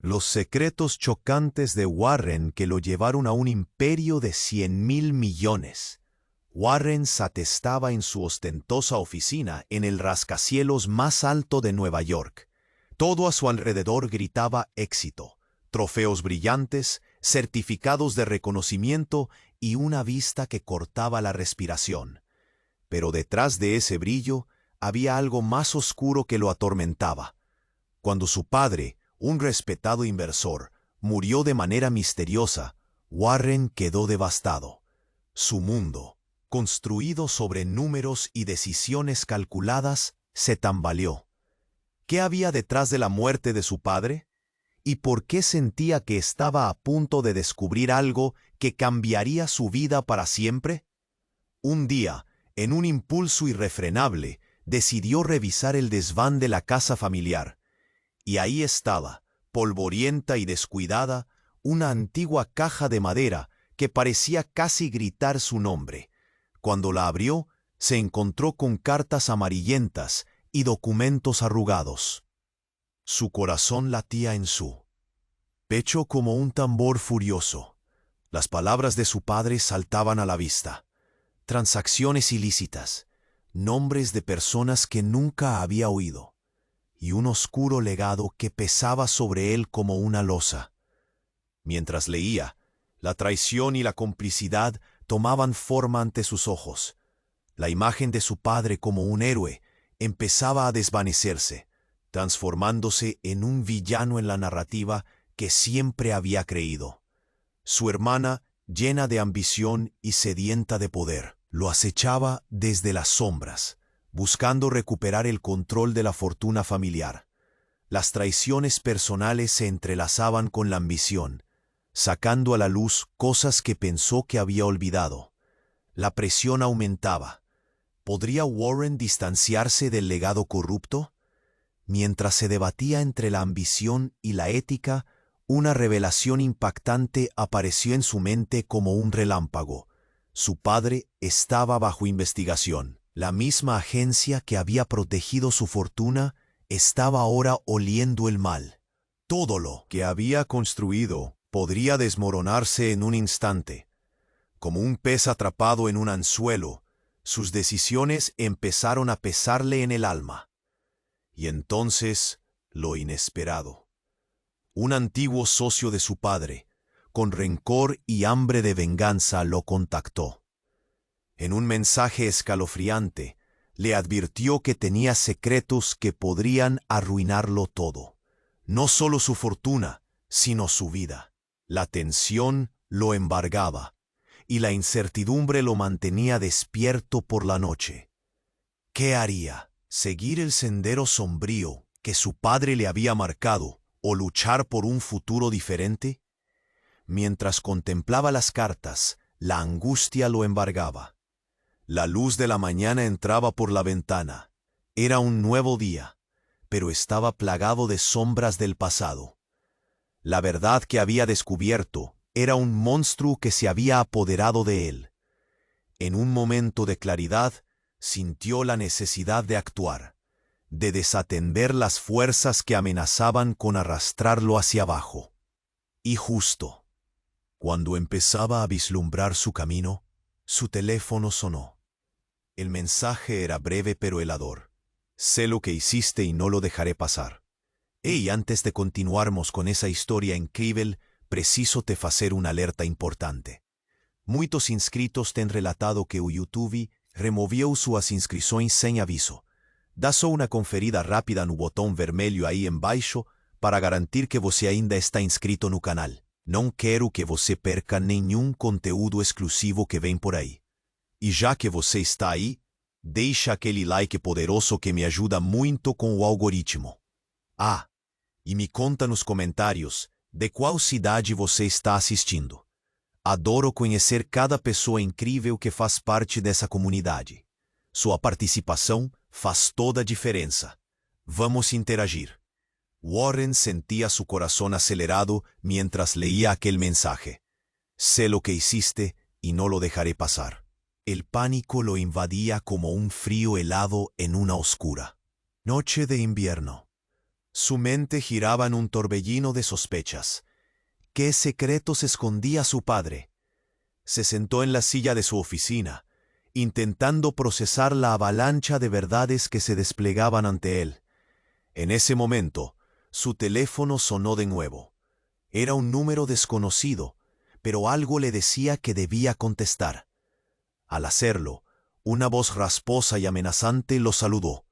Los secretos chocantes de Warren que lo llevaron a un imperio de 100.000 millones. Warren se atestaba en su ostentosa oficina en el rascacielos más alto de Nueva York. Todo a su alrededor gritaba éxito, trofeos brillantes, certificados de reconocimiento y una vista que cortaba la respiración. Pero detrás de ese brillo había algo más oscuro que lo atormentaba. Cuando su padre, un respetado inversor, murió de manera misteriosa, Warren quedó devastado. Su mundo, construido sobre números y decisiones calculadas, se tambaleó. ¿Qué había detrás de la muerte de su padre? ¿Y por qué sentía que estaba a punto de descubrir algo que cambiaría su vida para siempre? Un día, en un impulso irrefrenable, decidió revisar el desván de la casa familiar. Y ahí estaba, polvorienta y descuidada, una antigua caja de madera que parecía casi gritar su nombre. Cuando la abrió, se encontró con cartas amarillentas y documentos arrugados. Su corazón latía en su pecho como un tambor furioso. Las palabras de su padre saltaban a la vista. Transacciones ilícitas, nombres de personas que nunca había oído, y un oscuro legado que pesaba sobre él como una losa. Mientras leía, la traición y la complicidad tomaban forma ante sus ojos. La imagen de su padre como un héroe empezaba a desvanecerse, transformándose en un villano en la narrativa que siempre había creído. Su hermana, llena de ambición y sedienta de poder, lo acechaba desde las sombras, buscando recuperar el control de la fortuna familiar. Las traiciones personales se entrelazaban con la ambición, sacando a la luz cosas que pensó que había olvidado. La presión aumentaba. ¿Podría Warren distanciarse del legado corrupto? Mientras se debatía entre la ambición y la ética, una revelación impactante apareció en su mente como un relámpago. Su padre estaba bajo investigación. La misma agencia que había protegido su fortuna estaba ahora oliendo el mal. Todo lo que había construido podría desmoronarse en un instante. Como un pez atrapado en un anzuelo, sus decisiones empezaron a pesarle en el alma. Y entonces, lo inesperado. Un antiguo socio de su padre, con rencor y hambre de venganza, lo contactó. En un mensaje escalofriante, le advirtió que tenía secretos que podrían arruinarlo todo. No solo su fortuna, sino su vida. La tensión lo embargaba, y la incertidumbre lo mantenía despierto por la noche. ¿Qué haría? ¿Seguir el sendero sombrío que su padre le había marcado o luchar por un futuro diferente? Mientras contemplaba las cartas, la angustia lo embargaba. La luz de la mañana entraba por la ventana. Era un nuevo día, pero estaba plagado de sombras del pasado. La verdad que había descubierto era un monstruo que se había apoderado de él. En un momento de claridad, sintió la necesidad de actuar, de desatender las fuerzas que amenazaban con arrastrarlo hacia abajo. Y justo cuando empezaba a vislumbrar su camino, su teléfono sonó. El mensaje era breve pero helador. Sé lo que hiciste y no lo dejaré pasar. Y antes de continuarmos con esa historia increíble, preciso te fazer una alerta importante. Muitos inscritos têm relatado que o YouTube removeu suas inscrições sem aviso. Dá só uma conferida rápida no botão vermelho aí embaixo para garantir que você ainda está inscrito no canal. Não quero que você perca nenhum conteúdo exclusivo que vem por aí. E já que você está aí, deixa aquele like poderoso que me ajuda muito com o algoritmo. Ah, e me conta nos comentários de qual cidade você está assistindo. Adoro conhecer cada pessoa incrível que faz parte dessa comunidade. Sua participação faz toda a diferença. Vamos interagir. Warren sentía su corazón acelerado mientras leía aquel mensaje. Sé lo que hiciste y no lo dejaré pasar. El pánico lo invadía como un frío helado en una oscura noche de invierno. Su mente giraba en un torbellino de sospechas. ¿Qué secretos escondía su padre? Se sentó en la silla de su oficina, intentando procesar la avalancha de verdades que se desplegaban ante él. En ese momento, su teléfono sonó de nuevo. Era un número desconocido, pero algo le decía que debía contestar. Al hacerlo, una voz rasposa y amenazante lo saludó.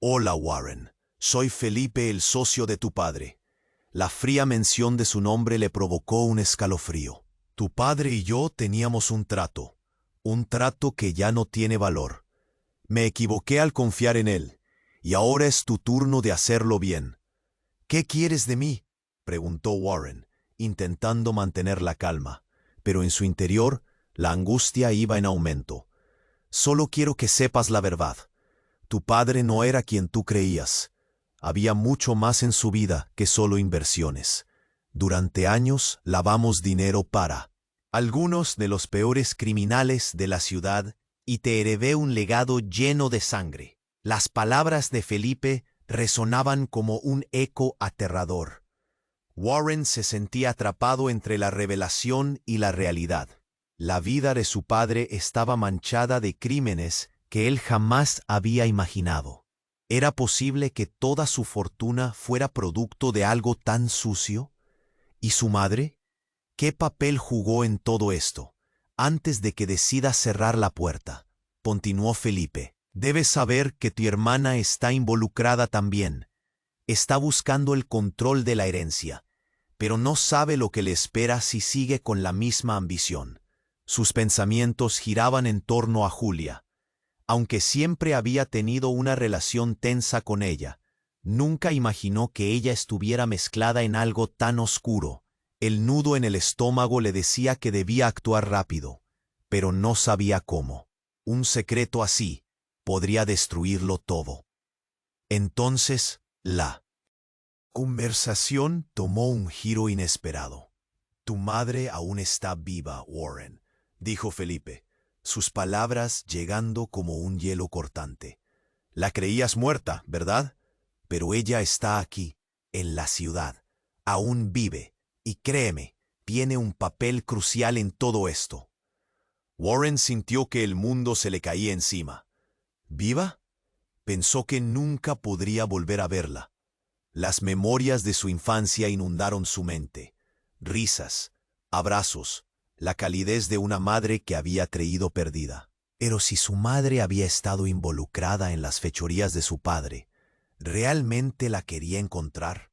«Hola, Warren. Soy Felipe, el socio de tu padre». La fría mención de su nombre le provocó un escalofrío. «Tu padre y yo teníamos un trato que ya no tiene valor. Me equivoqué al confiar en él, y ahora es tu turno de hacerlo bien». «¿Qué quieres de mí?», preguntó Warren, intentando mantener la calma, pero en su interior la angustia iba en aumento. «Solo quiero que sepas la verdad. Tu padre no era quien tú creías. Había mucho más en su vida que solo inversiones. Durante años lavamos dinero para algunos de los peores criminales de la ciudad y te heredé un legado lleno de sangre». Las palabras de Felipe resonaban como un eco aterrador. Warren se sentía atrapado entre la revelación y la realidad. La vida de su padre estaba manchada de crímenes que él jamás había imaginado. ¿Era posible que toda su fortuna fuera producto de algo tan sucio? ¿Y su madre? ¿Qué papel jugó en todo esto? Antes de que decida cerrar la puerta, continuó Felipe, debes saber que tu hermana está involucrada también. Está buscando el control de la herencia, pero no sabe lo que le espera si sigue con la misma ambición. Sus pensamientos giraban en torno a Julia. Aunque siempre había tenido una relación tensa con ella, nunca imaginó que ella estuviera mezclada en algo tan oscuro. El nudo en el estómago le decía que debía actuar rápido, pero no sabía cómo. Un secreto así podría destruirlo todo. Entonces, la conversación tomó un giro inesperado. «Tu madre aún está viva, Warren», dijo Felipe, sus palabras llegando como un hielo cortante. «La creías muerta, ¿verdad? Pero ella está aquí, en la ciudad. Aún vive, y créeme, tiene un papel crucial en todo esto». Warren sintió que el mundo se le caía encima. ¿Viva? Pensó que nunca podría volver a verla. Las memorias de su infancia inundaron su mente. Risas, abrazos, la calidez de una madre que había creído perdida. Pero si su madre había estado involucrada en las fechorías de su padre, ¿realmente la quería encontrar?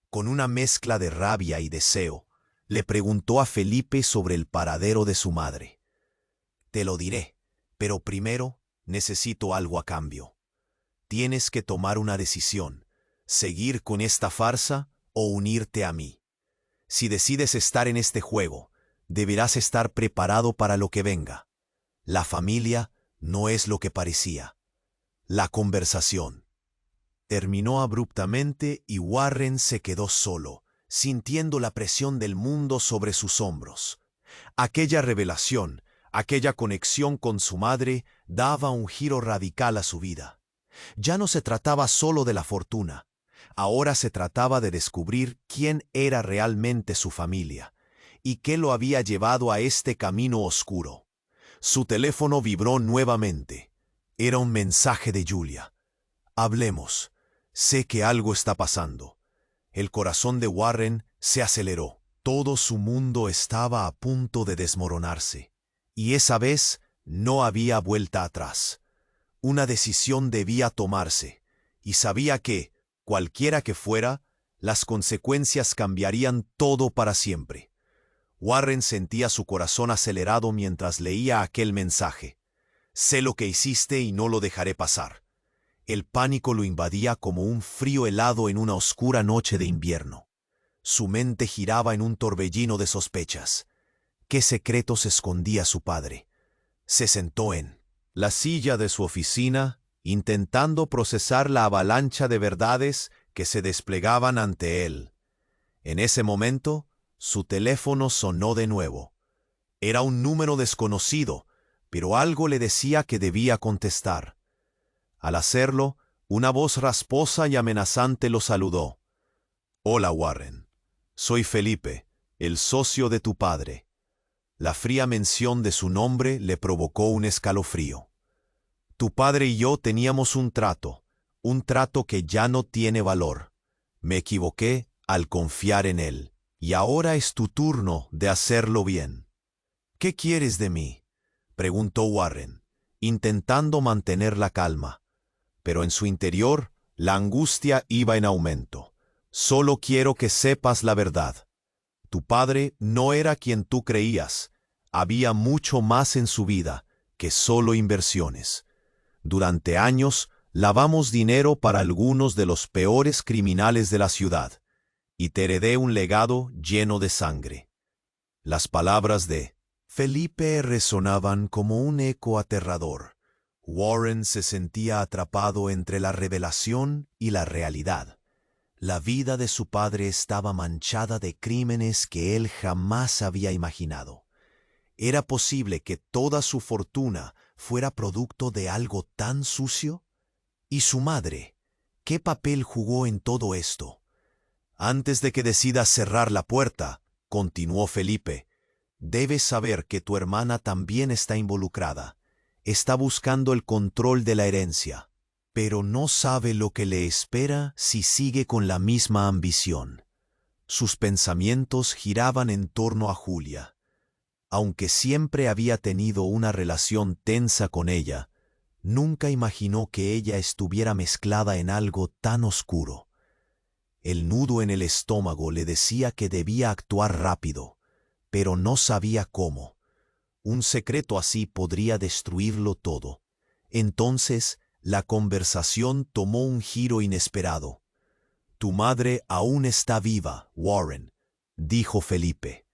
Con una mezcla de rabia y deseo, le preguntó a Felipe sobre el paradero de su madre. «Te lo diré, pero primero necesito algo a cambio. Tienes que tomar una decisión, seguir con esta farsa o unirte a mí. Si decides estar en este juego, deberás estar preparado para lo que venga. La familia no es lo que parecía». La conversación terminó abruptamente y Warren se quedó solo, sintiendo la presión del mundo sobre sus hombros. Aquella revelación, aquella conexión con su madre, daba un giro radical a su vida. Ya no se trataba solo de la fortuna. Ahora se trataba de descubrir quién era realmente su familia y qué lo había llevado a este camino oscuro. Su teléfono vibró nuevamente. Era un mensaje de Julia. «Hablemos. Sé que algo está pasando». El corazón de Warren se aceleró. Todo su mundo estaba a punto de desmoronarse. Y esa vez no había vuelta atrás. Una decisión debía tomarse, y sabía que, cualquiera que fuera, las consecuencias cambiarían todo para siempre. Warren sentía su corazón acelerado mientras leía aquel mensaje. «Sé lo que hiciste y no lo dejaré pasar». El pánico lo invadía como un frío helado en una oscura noche de invierno. Su mente giraba en un torbellino de sospechas. ¿Qué secretos escondía su padre? Se sentó en la silla de su oficina, intentando procesar la avalancha de verdades que se desplegaban ante él. En ese momento, su teléfono sonó de nuevo. Era un número desconocido, pero algo le decía que debía contestar. Al hacerlo, Una voz rasposa y amenazante lo saludó. «Hola, Warren. Soy Felipe, el socio de tu padre». La fría mención de su nombre le provocó un escalofrío. «Tu padre y yo teníamos un trato que ya no tiene valor. Me equivoqué al confiar en él, y ahora es tu turno de hacerlo bien». «¿Qué quieres de mí?», preguntó Warren, intentando mantener la calma. Pero en su interior, la angustia iba en aumento. «Solo quiero que sepas la verdad. Tu padre no era quien tú creías. Había mucho más en su vida que solo inversiones. Durante años, lavamos dinero para algunos de los peores criminales de la ciudad, y te heredé un legado lleno de sangre». Las palabras de Felipe resonaban como un eco aterrador. Warren se sentía atrapado entre la revelación y la realidad. La vida de su padre estaba manchada de crímenes que él jamás había imaginado. ¿Era posible que toda su fortuna fuera producto de algo tan sucio? ¿Y su madre? ¿Qué papel jugó en todo esto? «Antes de que decidas cerrar la puerta», continuó Felipe, «debes saber que tu hermana también está involucrada. Está buscando el control de la herencia, pero no sabe lo que le espera si sigue con la misma ambición». Sus pensamientos giraban en torno a Julia. Aunque siempre había tenido una relación tensa con ella, nunca imaginó que ella estuviera mezclada en algo tan oscuro. El nudo en el estómago le decía que debía actuar rápido, pero no sabía cómo. Un secreto así podría destruirlo todo. Entonces, la conversación tomó un giro inesperado. «Tu madre aún está viva, Warren», dijo Felipe,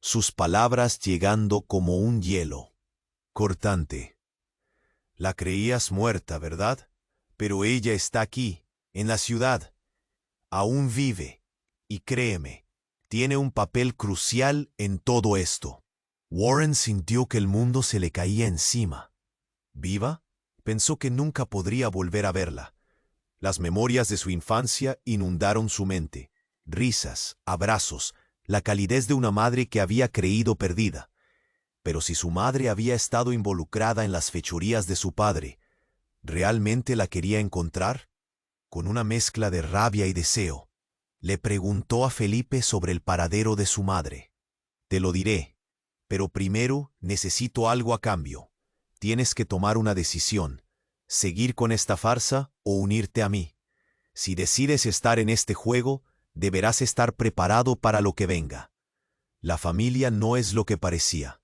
sus palabras llegando como un hielo cortante. «La creías muerta, ¿verdad? Pero ella está aquí, en la ciudad. Aún vive, y créeme, tiene un papel crucial en todo esto». Warren sintió que el mundo se le caía encima. ¿Viva? Pensó que nunca podría volver a verla. Las memorias de su infancia inundaron su mente. Risas, abrazos, la calidez de una madre que había creído perdida. Pero si su madre había estado involucrada en las fechorías de su padre, ¿realmente la quería encontrar? Con una mezcla de rabia y deseo, le preguntó a Felipe sobre el paradero de su madre. «Te lo diré, pero primero necesito algo a cambio. Tienes que tomar una decisión, seguir con esta farsa o unirte a mí. Si decides estar en este juego, deberás estar preparado para lo que venga». La familia no es lo que parecía.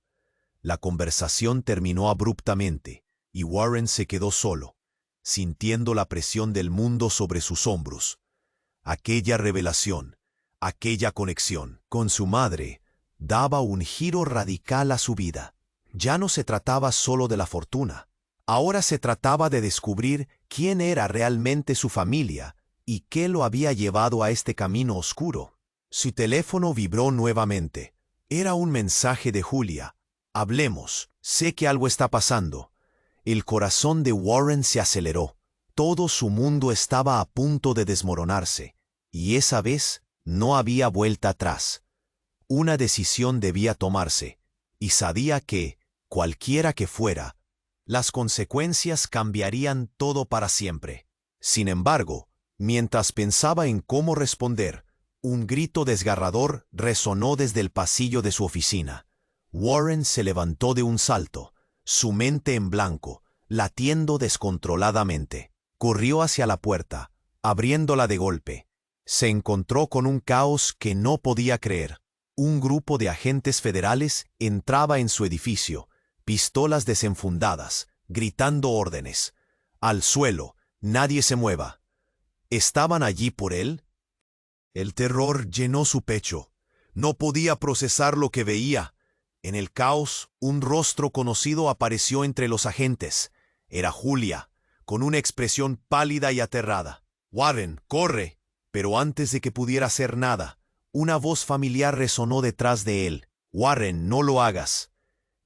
La conversación terminó abruptamente, y Warren se quedó solo, sintiendo la presión del mundo sobre sus hombros. Aquella revelación, aquella conexión con su madre, daba un giro radical a su vida. Ya no se trataba solo de la fortuna. Ahora se trataba de descubrir quién era realmente su familia y qué lo había llevado a este camino oscuro. Su teléfono vibró nuevamente. Era un mensaje de Julia. «Hablemos. Sé que algo está pasando». El corazón de Warren se aceleró. Todo su mundo estaba a punto de desmoronarse, y esa vez no había vuelta atrás. Una decisión debía tomarse, y sabía que, cualquiera que fuera, las consecuencias cambiarían todo para siempre. Sin embargo, mientras pensaba en cómo responder, un grito desgarrador resonó desde el pasillo de su oficina. Warren se levantó de un salto, su mente en blanco, latiendo descontroladamente. Corrió hacia la puerta, abriéndola de golpe. Se encontró con un caos que no podía creer. Un grupo de agentes federales entraba en su edificio, pistolas desenfundadas, gritando órdenes. «Al suelo, nadie se mueva». ¿Estaban allí por él? El terror llenó su pecho. No podía procesar lo que veía. En el caos, un rostro conocido apareció entre los agentes. Era Julia, con una expresión pálida y aterrada. «Warren, corre». Pero antes de que pudiera hacer nada, una voz familiar resonó detrás de él. «Warren, no lo hagas».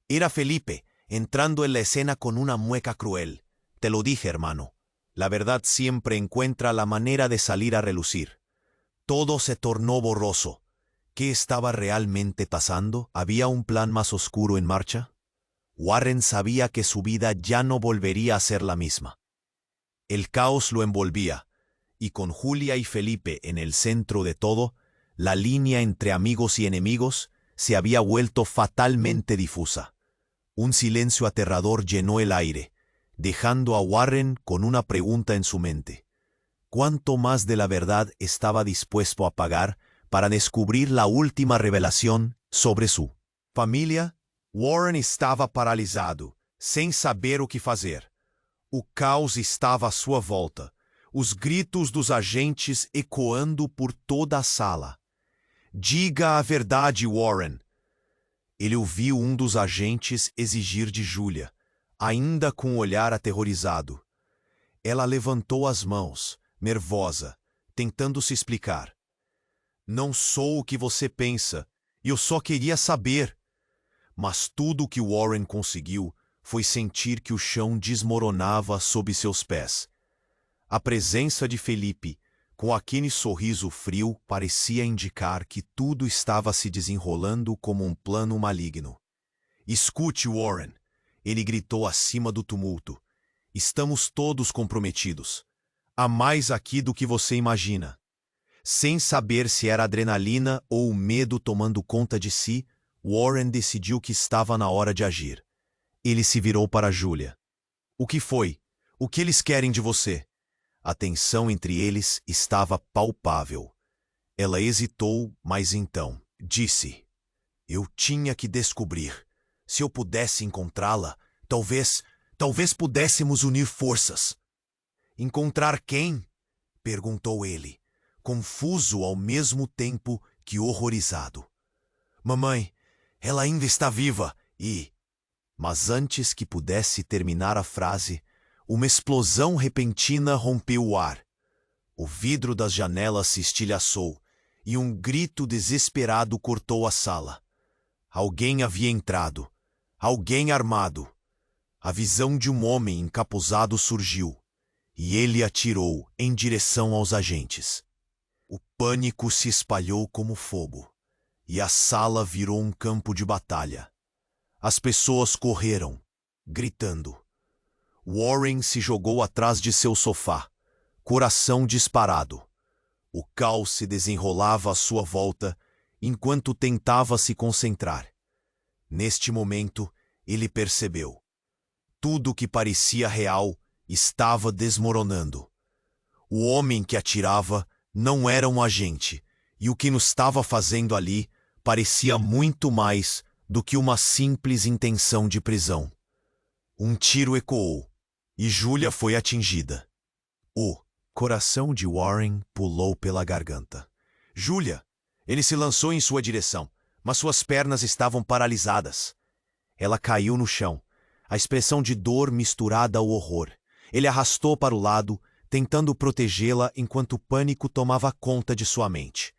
Era Felipe, entrando en la escena con una mueca cruel. «Te lo dije, hermano. La verdad siempre encuentra la manera de salir a relucir. Todo se tornó borroso. ¿Qué estaba realmente pasando? ¿Había un plan más oscuro en marcha? Warren sabía que su vida ya no volvería a ser la misma. El caos lo envolvía, y con Julia y Felipe en el centro de todo, la línea entre amigos y enemigos se había vuelto fatalmente difusa. Un silencio aterrador llenó el aire, dejando a Warren con una pregunta en su mente. ¿Cuánto más de la verdad estaba dispuesto a pagar para descubrir la última revelación sobre su familia? Warren estava paralisado, sem saber o que fazer. O caos estava à sua volta, os gritos dos agentes ecoando por toda a sala. Diga a verdade, Warren. Ele ouviu um dos agentes exigir de Julia, ainda com o olhar aterrorizado. Ela levantou as mãos, nervosa, tentando se explicar. Não sou o que você pensa, eu só queria saber. Mas tudo o que Warren conseguiu foi sentir que o chão desmoronava sob seus pés. A presença de Felipe, com aquele sorriso frio, parecia indicar que tudo estava se desenrolando como um plano maligno. Escute, Warren, ele gritou acima do tumulto. Estamos todos comprometidos. Há mais aqui do que você imagina. Sem saber se era adrenalina ou o medo tomando conta de si, Warren decidiu que estava na hora de agir. Ele se virou para Julia. O que foi? O que eles querem de você? A tensão entre eles estava palpável. Ela hesitou, mas então disse: Eu tinha que descobrir. Se eu pudesse encontrá-la, talvez pudéssemos unir forças. Encontrar quem? Perguntou ele, confuso ao mesmo tempo que horrorizado. Mamãe, ela ainda está viva e... Mas antes que pudesse terminar a frase, uma explosão repentina rompeu o ar. O vidro das janelas se estilhaçou e um grito desesperado cortou a sala. Alguém havia entrado. Alguém armado. A visão de um homem encapuzado surgiu, e ele atirou em direção aos agentes. O pânico se espalhou como fogo, e a sala virou um campo de batalha. As pessoas correram, gritando. Warren se jogou atrás de seu sofá, coração disparado. O caos se desenrolava à sua volta, enquanto tentava se concentrar. Neste momento, ele percebeu. Tudo que parecia real estava desmoronando. O homem que atirava não era um agente, e o que nos estava fazendo ali parecia muito mais do que uma simples intenção de prisão. Um tiro ecoou, e Julia foi atingida. O coração de Warren pulou pela garganta. Julia! Ele se lançou em sua direção, mas suas pernas estavam paralisadas. Ela caiu no chão, a expressão de dor misturada ao horror. Ele arrastou para o lado, tentando protegê-la enquanto o pânico tomava conta de sua mente.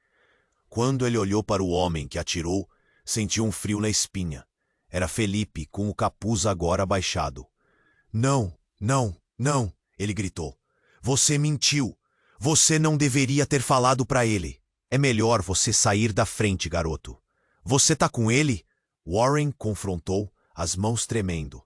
Quando ele olhou para o homem que atirou, sentiu um frio na espinha. Era Felipe, com o capuz agora abaixado. Não, não, não, ele gritou. Você mentiu. Você não deveria ter falado para ele. É melhor você sair da frente, garoto. Você tá com ele? Warren confrontou, as mãos tremendo.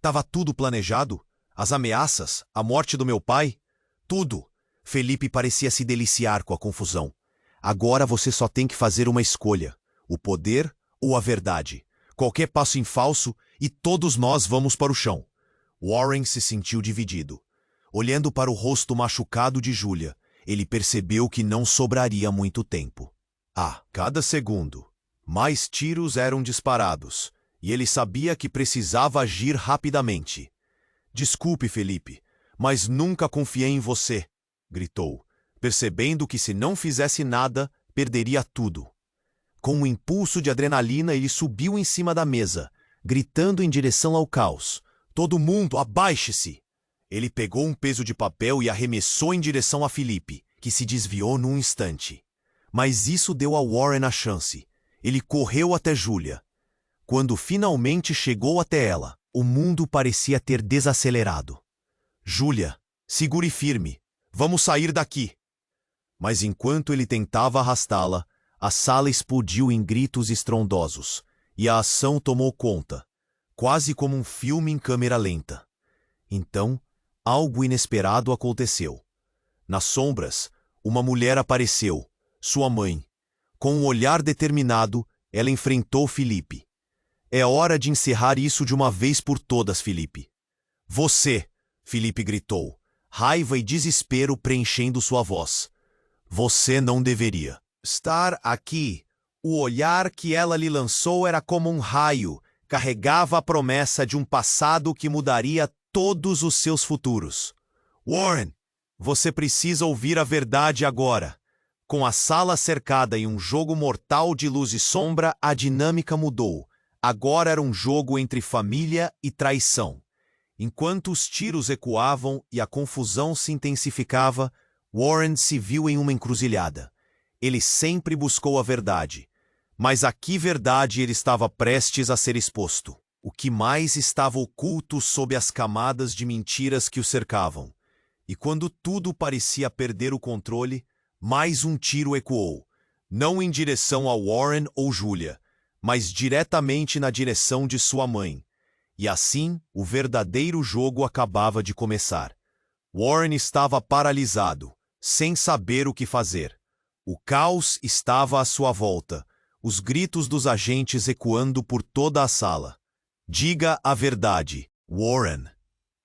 Tava tudo planejado? As ameaças? A morte do meu pai? Tudo. Felipe parecia se deliciar com a confusão. Agora você só tem que fazer uma escolha. O poder ou a verdade. Qualquer passo em falso e todos nós vamos para o chão. Warren se sentiu dividido. Olhando para o rosto machucado de Julia, ele percebeu que não sobraria muito tempo. A cada segundo, mais tiros eram disparados, e ele sabia que precisava agir rapidamente. Desculpe, Felipe, mas nunca confiei em você, gritou, percebendo que se não fizesse nada, perderia tudo. Com um impulso de adrenalina, ele subiu em cima da mesa, gritando em direção ao caos. Todo mundo, abaixe-se! Ele pegou um peso de papel e arremessou em direção a Felipe, que se desviou num instante. Mas isso deu a Warren a chance. Ele correu até Julia. Quando finalmente chegou até ela, o mundo parecia ter desacelerado. Julia, Segure firme. Vamos sair daqui. Mas enquanto ele tentava arrastá-la, a sala explodiu em gritos estrondosos, e a ação tomou conta, quase como um filme em câmera lenta. Então, algo inesperado aconteceu. Nas sombras, uma mulher apareceu, sua mãe. Com um olhar determinado, ela enfrentou Felipe. É hora de encerrar isso de uma vez por todas, Felipe. Você, Felipe gritou, raiva e desespero preenchendo sua voz. Você não deveria estar aqui. O olhar que ela lhe lançou era como um raio, carregava a promessa de um passado que mudaria todos os seus futuros. Warren, você precisa ouvir a verdade agora. Com a sala cercada e um jogo mortal de luz e sombra, a dinâmica mudou. Agora era um jogo entre família e traição. Enquanto os tiros ecoavam e a confusão se intensificava, Warren se viu em uma encruzilhada. Ele sempre buscou a verdade. Mas a que verdade ele estava prestes a ser exposto? O que mais estava oculto sob as camadas de mentiras que o cercavam? E quando tudo parecia perder o controle, mais um tiro ecoou, não em direção a Warren ou Julia, mas diretamente na direção de sua mãe. E assim, o verdadeiro jogo acabava de começar. Warren estava paralisado, sem saber o que fazer. O caos estava à sua volta, os gritos dos agentes ecoando por toda a sala. Diga a verdade, Warren.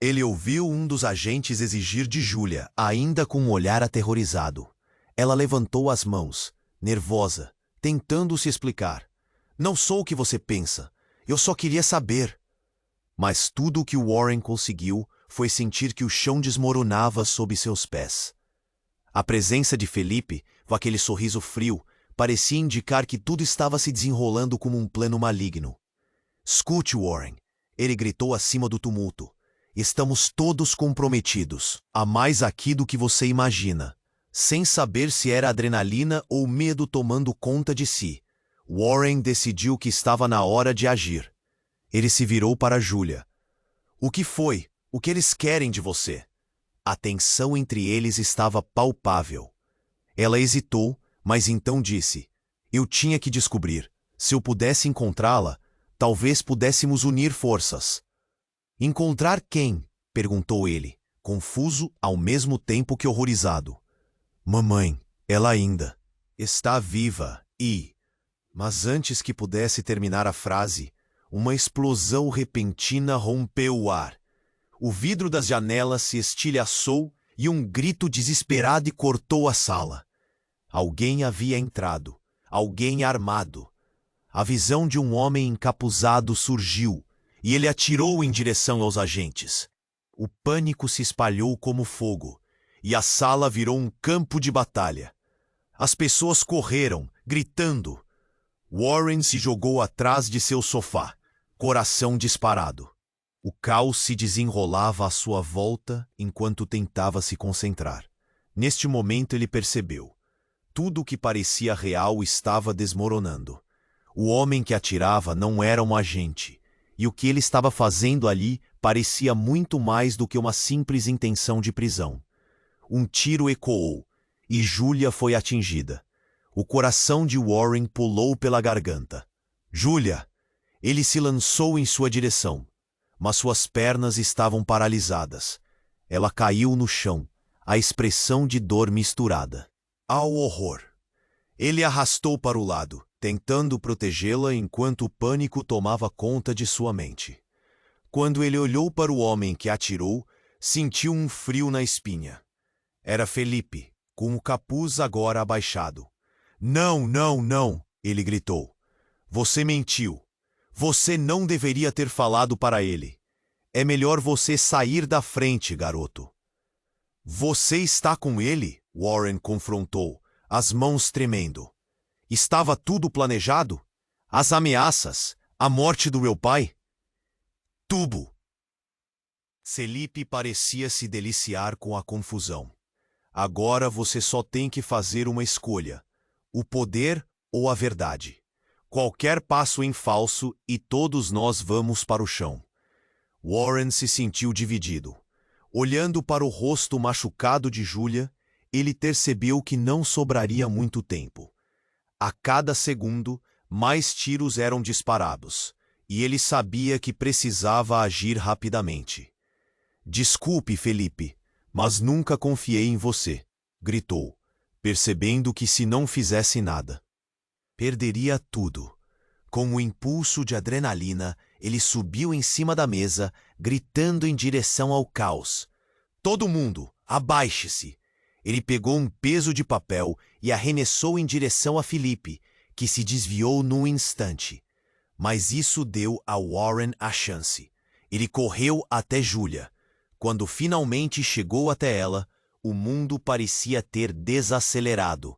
Ele ouviu um dos agentes exigir de Julia, ainda com um olhar aterrorizado. Ela levantou as mãos, nervosa, tentando se explicar. Não sou o que você pensa. Eu só queria saber. Mas tudo o que Warren conseguiu foi sentir que o chão desmoronava sob seus pés. A presença de Felipe, com aquele sorriso frio, parecia indicar que tudo estava se desenrolando como um plano maligno. Escute, Warren, ele gritou acima do tumulto. Estamos todos comprometidos. Há mais aqui do que você imagina. Sem saber se era adrenalina ou medo tomando conta de si, Warren decidiu que estava na hora de agir. Ele se virou para Julia. O que foi? O que eles querem de você? A tensão entre eles estava palpável. Ela hesitou, mas então disse: Eu tinha que descobrir. Se eu pudesse encontrá-la, talvez pudéssemos unir forças. Encontrar quem? Perguntou ele, confuso ao mesmo tempo que horrorizado. Mamãe, ela ainda está viva e... Mas antes que pudesse terminar a frase, uma explosão repentina rompeu o ar. O vidro das janelas se estilhaçou e um grito desesperado cortou a sala. Alguém havia entrado, alguém armado. A visão de um homem encapuzado surgiu, e ele atirou em direção aos agentes. O pânico se espalhou como fogo, e a sala virou um campo de batalha. As pessoas correram, gritando. Warren se jogou atrás de seu sofá, coração disparado. O caos se desenrolava à sua volta enquanto tentava se concentrar. Neste momento ele percebeu. Tudo o que parecia real estava desmoronando. O homem que atirava não era um agente, e o que ele estava fazendo ali parecia muito mais do que uma simples intenção de prisão. Um tiro ecoou, e Julia foi atingida. O coração de Warren pulou pela garganta. Julia! Ele se lançou em sua direção, mas suas pernas estavam paralisadas. Ela caiu no chão, a expressão de dor misturada. Ao horror! Ele a arrastou para o lado, tentando protegê-la enquanto o pânico tomava conta de sua mente. Quando ele olhou para o homem que atirou, sentiu um frio na espinha. Era Felipe, com o capuz agora abaixado. Não, não, não! Ele gritou. Você mentiu. Você não deveria ter falado para ele. É melhor você sair da frente, garoto. Você está com ele? Warren confrontou, as mãos tremendo. Estava tudo planejado? As ameaças? A morte do meu pai? Tubo! Felipe parecia se deliciar com a confusão. Agora você só tem que fazer uma escolha. O poder ou a verdade. Qualquer passo em falso e todos nós vamos para o chão. Warren se sentiu dividido. Olhando para o rosto machucado de Julia, ele percebeu que não sobraria muito tempo. A cada segundo, mais tiros eram disparados, e ele sabia que precisava agir rapidamente. "Desculpe, Felipe, mas nunca confiei em você", gritou, percebendo que se não fizesse nada, perderia tudo. Com um impulso de adrenalina, ele subiu em cima da mesa, gritando em direção ao caos. "Todo mundo, abaixe-se!" Ele pegou um peso de papel e arremessou em direção a Felipe, que se desviou num instante. Mas isso deu a Warren a chance. Ele correu até Julia. Quando finalmente chegou até ela, o mundo parecia ter desacelerado.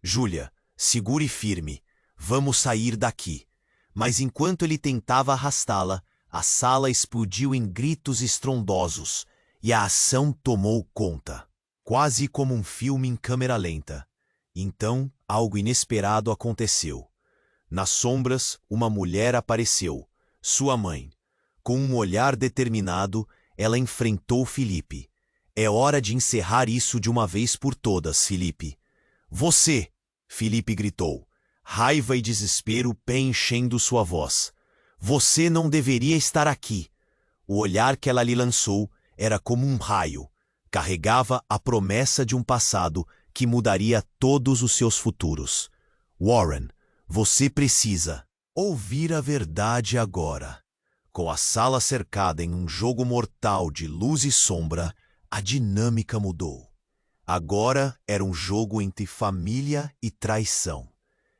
"Julia, segure firme. Vamos sair daqui." Mas enquanto ele tentava arrastá-la, a sala explodiu em gritos estrondosos e a ação tomou conta, quase como um filme em câmera lenta. Então, algo inesperado aconteceu. Nas sombras, uma mulher apareceu, sua mãe. Com um olhar determinado, ela enfrentou Felipe. "É hora de encerrar isso de uma vez por todas, Felipe." "Você!" Felipe gritou, raiva e desespero preenchendo sua voz. "Você não deveria estar aqui." O olhar que ela lhe lançou era como um raio. Carregava a promessa de um passado que mudaria todos os seus futuros. "Warren, você precisa ouvir a verdade agora." Com a sala cercada em um jogo mortal de luz e sombra, a dinâmica mudou. Agora era um jogo entre família e traição.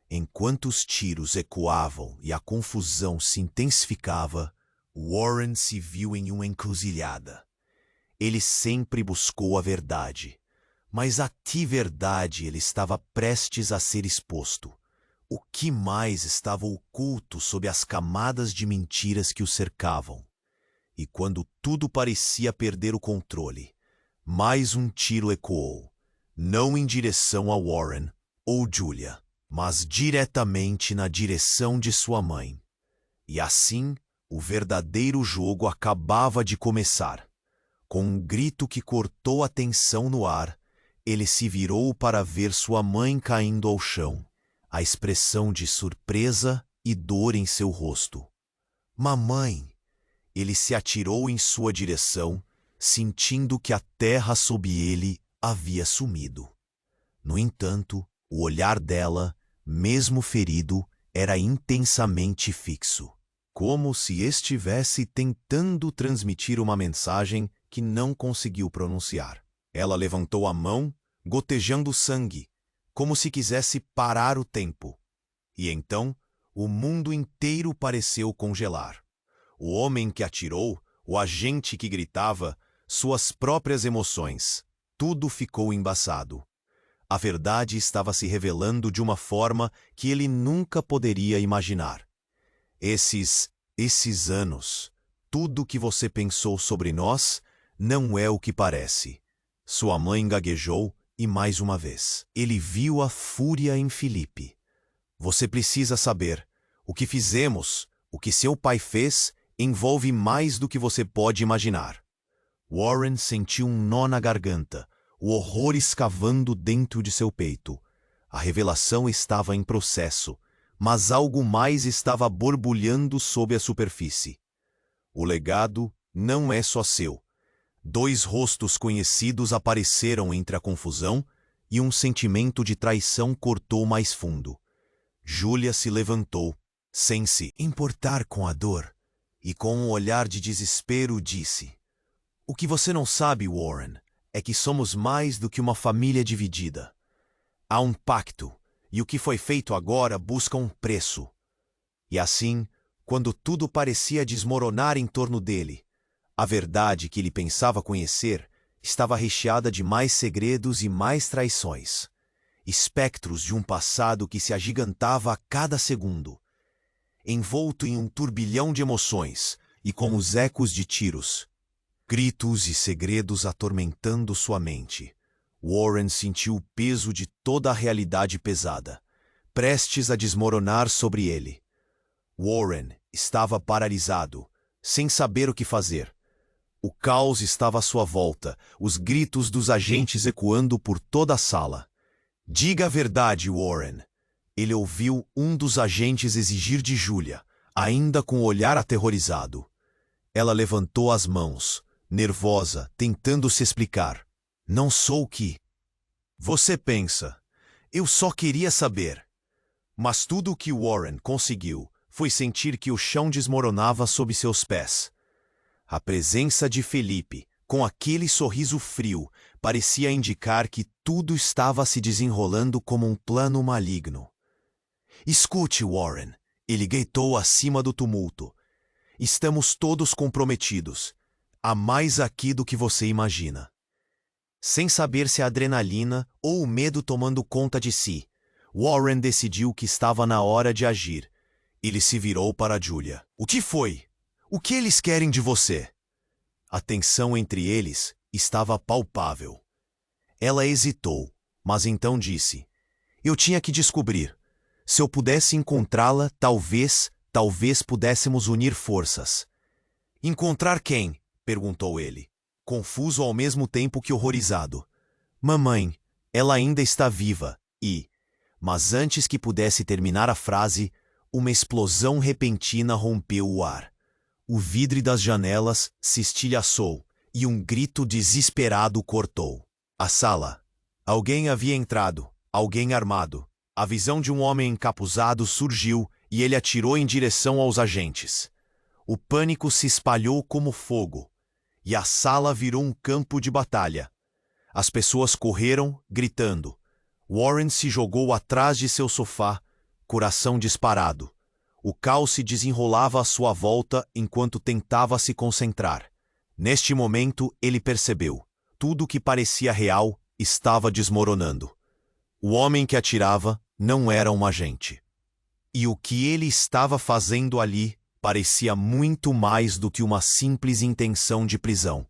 Enquanto os tiros ecoavam e a confusão se intensificava, Warren se viu em uma encruzilhada. Ele sempre buscou a verdade, mas a que verdade ele estava prestes a ser exposto? O que mais estava oculto sob as camadas de mentiras que o cercavam? E quando tudo parecia perder o controle, mais um tiro ecoou, não em direção a Warren ou Julia, mas diretamente na direção de sua mãe. E assim, o verdadeiro jogo acabava de começar. Com um grito que cortou a tensão no ar, ele se virou para ver sua mãe caindo ao chão, a expressão de surpresa e dor em seu rosto. "Mamãe!" Ele se atirou em sua direção, sentindo que a terra sob ele havia sumido. No entanto, o olhar dela, mesmo ferido, era intensamente fixo, como se estivesse tentando transmitir uma mensagem que não conseguiu pronunciar. Ela levantou a mão, gotejando sangue, como se quisesse parar o tempo. E então, o mundo inteiro pareceu congelar. O homem que atirou, o agente que gritava, suas próprias emoções, tudo ficou embaçado. A verdade estava se revelando de uma forma que ele nunca poderia imaginar. Esses anos, tudo que você pensou sobre nós não é o que parece." Sua mãe gaguejou e mais uma vez. Ele viu a fúria em Felipe. "Você precisa saber. O que fizemos, o que seu pai fez, envolve mais do que você pode imaginar." Warren sentiu um nó na garganta, o horror escavando dentro de seu peito. A revelação estava em processo, mas algo mais estava borbulhando sob a superfície. O legado não é só seu. 2 rostos conhecidos apareceram entre a confusão e um sentimento de traição cortou mais fundo. Julia se levantou, sem se importar com a dor, e com um olhar de desespero disse: "O que você não sabe, Warren, é que somos mais do que uma família dividida. Há um pacto, e o que foi feito agora busca um preço." E assim, quando tudo parecia desmoronar em torno dele, a verdade que ele pensava conhecer estava recheada de mais segredos e mais traições. Espectros de um passado que se agigantava a cada segundo. Envolto em um turbilhão de emoções e com os ecos de tiros, gritos e segredos atormentando sua mente, Warren sentiu o peso de toda a realidade pesada, prestes a desmoronar sobre ele. Warren estava paralisado, sem saber o que fazer. O caos estava à sua volta, os gritos dos agentes ecoando por toda a sala. Diga a verdade, Warren. Ele ouviu um dos agentes exigir de Julia, ainda com o olhar aterrorizado. Ela levantou as mãos, nervosa, tentando se explicar. Não sou o que você pensa. Eu só queria saber. Mas tudo o que Warren conseguiu foi sentir que o chão desmoronava sob seus pés. A presença de Felipe, com aquele sorriso frio, parecia indicar que tudo estava se desenrolando como um plano maligno. Escute, Warren, ele gritou acima do tumulto. Estamos todos comprometidos. Há mais aqui do que você imagina. Sem saber se a adrenalina ou o medo tomando conta de si, Warren decidiu que estava na hora de agir. Ele se virou para Julia. O que foi? O que eles querem de você? A tensão entre eles estava palpável. Ela hesitou, mas então disse: Eu tinha que descobrir. Se eu pudesse encontrá-la, talvez pudéssemos unir forças. Encontrar quem? Perguntou ele, confuso ao mesmo tempo que horrorizado. Mamãe, ela ainda está viva e... Mas antes que pudesse terminar a frase, uma explosão repentina rompeu o ar. O vidro das janelas se estilhaçou e um grito desesperado cortou a sala. Alguém havia entrado, alguém armado. A visão de um homem encapuzado surgiu e ele atirou em direção aos agentes. O pânico se espalhou como fogo e a sala virou um campo de batalha. As pessoas correram, gritando. Warren se jogou atrás de seu sofá, coração disparado. O caos se desenrolava à sua volta enquanto tentava se concentrar. Neste momento, ele percebeu. Tudo que parecia real estava desmoronando. O homem que atirava não era um agente. E o que ele estava fazendo ali parecia muito mais do que uma simples intenção de prisão.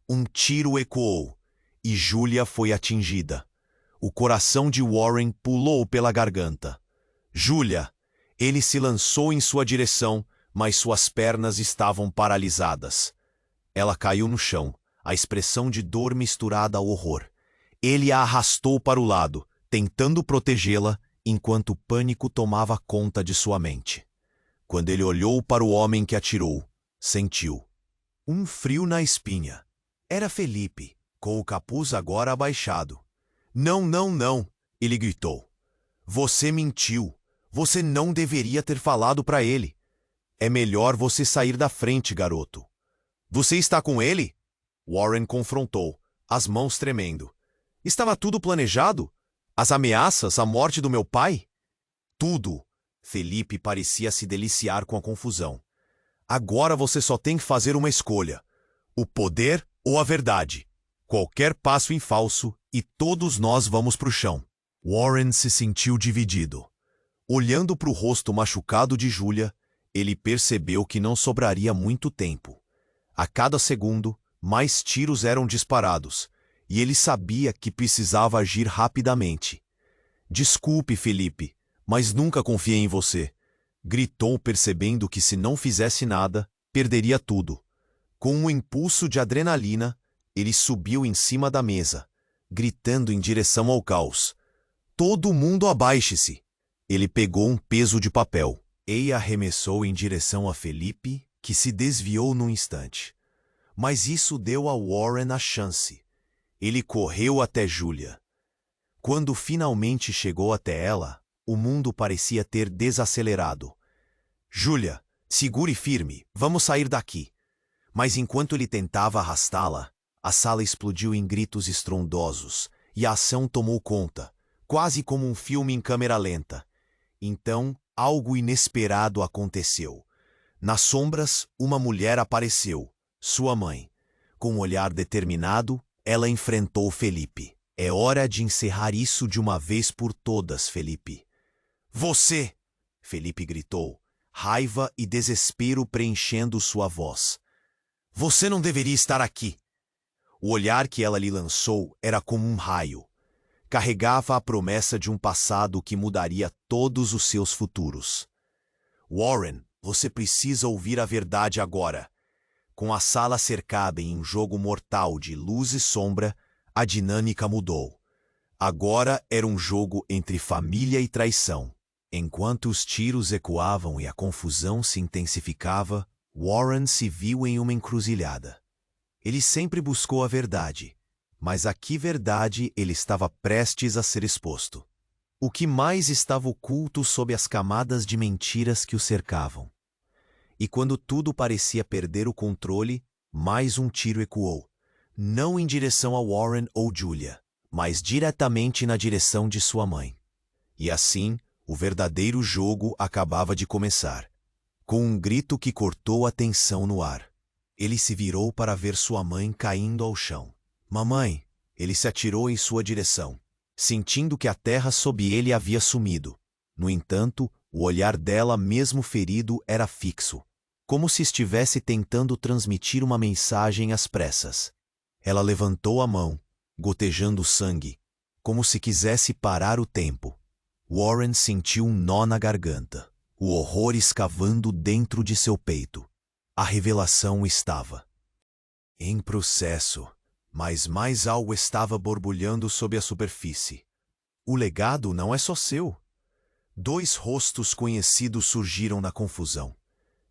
Um tiro ecoou, e Julia foi atingida. O coração de Warren pulou pela garganta. Julia! Ele se lançou em sua direção, mas suas pernas estavam paralisadas. Ela caiu no chão, a expressão de dor misturada ao horror. Ele a arrastou para o lado, tentando protegê-la, enquanto o pânico tomava conta de sua mente. Quando ele olhou para o homem que atirou, sentiu um frio na espinha. Era Felipe, com o capuz agora abaixado. Não, não, não, ele gritou. Você mentiu. Você não deveria ter falado para ele. É melhor você sair da frente, garoto. Você está com ele? Warren confrontou, as mãos tremendo. Estava tudo planejado? As ameaças, a morte do meu pai? Tudo. Felipe parecia se deliciar com a confusão. Agora você só tem que fazer uma escolha. O poder ou a verdade. Qualquer passo em falso e todos nós vamos para o chão. Warren se sentiu dividido. Olhando para o rosto machucado de Julia, ele percebeu que não sobraria muito tempo. A cada segundo, mais tiros eram disparados, e ele sabia que precisava agir rapidamente. Desculpe, Felipe, mas nunca confiei em você, gritou, percebendo que se não fizesse nada, perderia tudo. Com um impulso de adrenalina, ele subiu em cima da mesa, gritando em direção ao caos. Todo mundo abaixe-se! Ele pegou um peso de papel e arremessou em direção a Felipe, que se desviou num instante. Mas isso deu a Warren a chance. Ele correu até Julia. Quando finalmente chegou até ela, o mundo parecia ter desacelerado. Julia, segure firme, vamos sair daqui. Mas enquanto ele tentava arrastá-la, a sala explodiu em gritos estrondosos e a ação tomou conta, quase como um filme em câmera lenta. Então, algo inesperado aconteceu. Nas sombras, uma mulher apareceu, sua mãe. Com um olhar determinado, ela enfrentou Felipe. É hora de encerrar isso de uma vez por todas, Felipe. Você! Felipe gritou, raiva e desespero preenchendo sua voz. Você não deveria estar aqui. O olhar que ela lhe lançou era como um raio. Carregava a promessa de um passado que mudaria todos os seus futuros. Warren, você precisa ouvir a verdade agora. Com a sala cercada em um jogo mortal de luz e sombra, a dinâmica mudou. Agora era um jogo entre família e traição. Enquanto os tiros ecoavam e a confusão se intensificava, Warren se viu em uma encruzilhada. Ele sempre buscou a verdade, mas a que verdade ele estava prestes a ser exposto? O que mais estava oculto sob as camadas de mentiras que o cercavam? E quando tudo parecia perder o controle, mais um tiro ecoou, não em direção a Warren ou Julia, mas diretamente na direção de sua mãe. E assim, o verdadeiro jogo acabava de começar. Com um grito que cortou a tensão no ar, ele se virou para ver sua mãe caindo ao chão. Mamãe! Ele se atirou em sua direção, sentindo que a terra sob ele havia sumido. No entanto, o olhar dela, mesmo ferido, era fixo, como se estivesse tentando transmitir uma mensagem às pressas. Ela levantou a mão, gotejando sangue, como se quisesse parar o tempo. Warren sentiu um nó na garganta, o horror escavando dentro de seu peito. A revelação estava em processo, mas mais algo estava borbulhando sob a superfície. O legado não é só seu. 2 rostos conhecidos surgiram na confusão,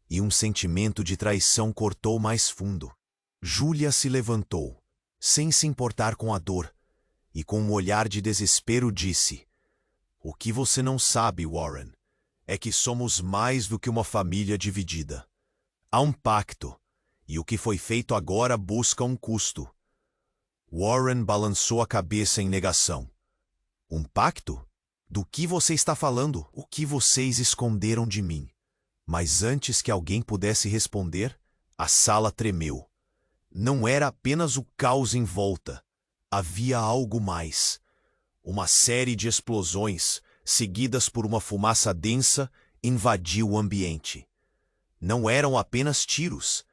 e um sentimento de traição cortou mais fundo. Julia se levantou, sem se importar com a dor, e com um olhar de desespero disse: "O que você não sabe, Warren, é que somos mais do que uma família dividida. Há um pacto, e o que foi feito agora busca um custo." Warren balançou a cabeça em negação. "Um pacto? Do que você está falando? O que vocês esconderam de mim?" Mas antes que alguém pudesse responder, a sala tremeu. Não era apenas o caos em volta. Havia algo mais. Uma série de explosões, seguidas por uma fumaça densa, invadiu o ambiente. Não eram apenas tiros.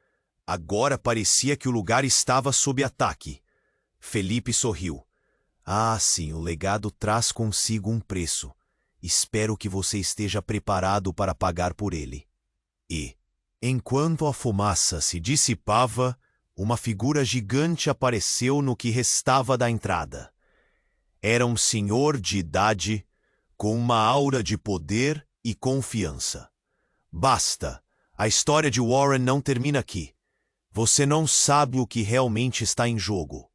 Agora parecia que o lugar estava sob ataque. Felipe sorriu. "Ah, sim, o legado traz consigo um preço. Espero que você esteja preparado para pagar por ele." E, enquanto a fumaça se dissipava, uma figura gigante apareceu no que restava da entrada. Era um senhor de idade, com uma aura de poder e confiança. "Basta! A história de Warren não termina aqui. Você não sabe o que realmente está em jogo."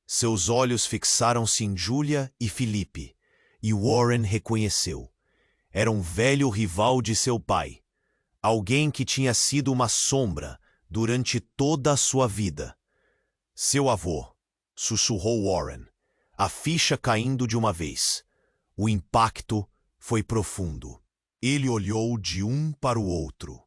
Seus olhos fixaram-se em Julia e Felipe, e Warren reconheceu. Era um velho rival de seu pai. Alguém que tinha sido uma sombra durante toda a sua vida. "Seu avô", sussurrou Warren, a ficha caindo de uma vez. O impacto foi profundo. Ele olhou de um para o outro,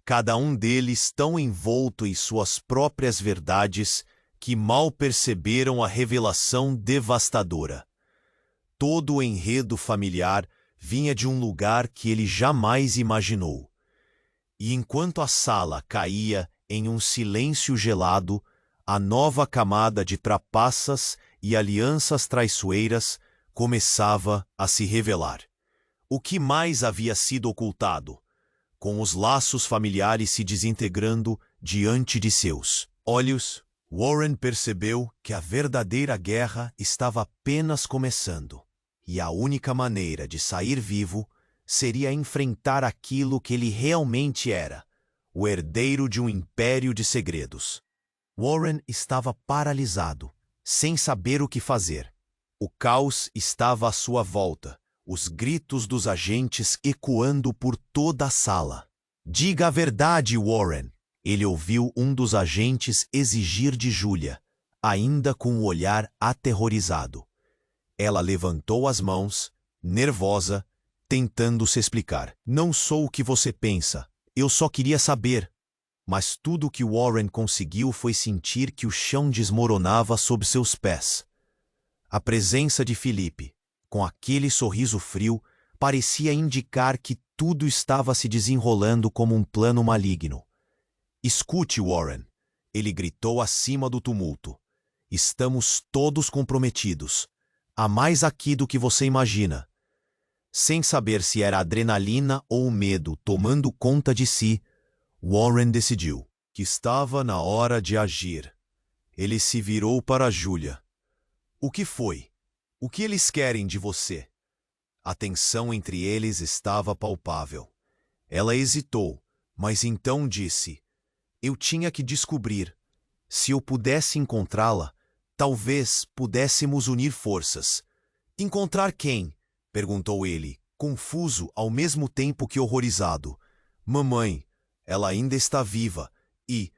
cada um deles tão envolto em suas próprias verdades que mal perceberam a revelação devastadora. Todo o enredo familiar vinha de um lugar que ele jamais imaginou. E enquanto a sala caía em um silêncio gelado, a nova camada de trapaças e alianças traiçoeiras começava a se revelar. O que mais havia sido ocultado, com os laços familiares se desintegrando diante de seus olhos, Warren percebeu que a verdadeira guerra estava apenas começando, e a única maneira de sair vivo seria enfrentar aquilo que ele realmente era, o herdeiro de um império de segredos. Warren estava paralisado, sem saber o que fazer. O caos estava à sua volta, os gritos dos agentes ecoando por toda a sala. "Diga a verdade, Warren!" Ele ouviu um dos agentes exigir de Julia, ainda com o olhar aterrorizado. Ela levantou as mãos, nervosa, tentando se explicar. "Não sou o que você pensa. Eu só queria saber." Mas tudo o que Warren conseguiu foi sentir que o chão desmoronava sob seus pés. A presença de Felipe, com aquele sorriso frio, parecia indicar que tudo estava se desenrolando como um plano maligno. "Escute, Warren", ele gritou acima do tumulto. "Estamos todos comprometidos. Há mais aqui do que você imagina." Sem saber se era a adrenalina ou o medo tomando conta de si, Warren decidiu. que estava na hora de agir. Ele se virou para Julia. O que foi? O que eles querem de você? A tensão entre eles estava palpável. Ela hesitou, mas então disse: eu tinha que descobrir. Se eu pudesse encontrá-la, talvez pudéssemos unir forças. Encontrar quem? Perguntou ele, confuso ao mesmo tempo que horrorizado. Mamãe, ela ainda está viva e...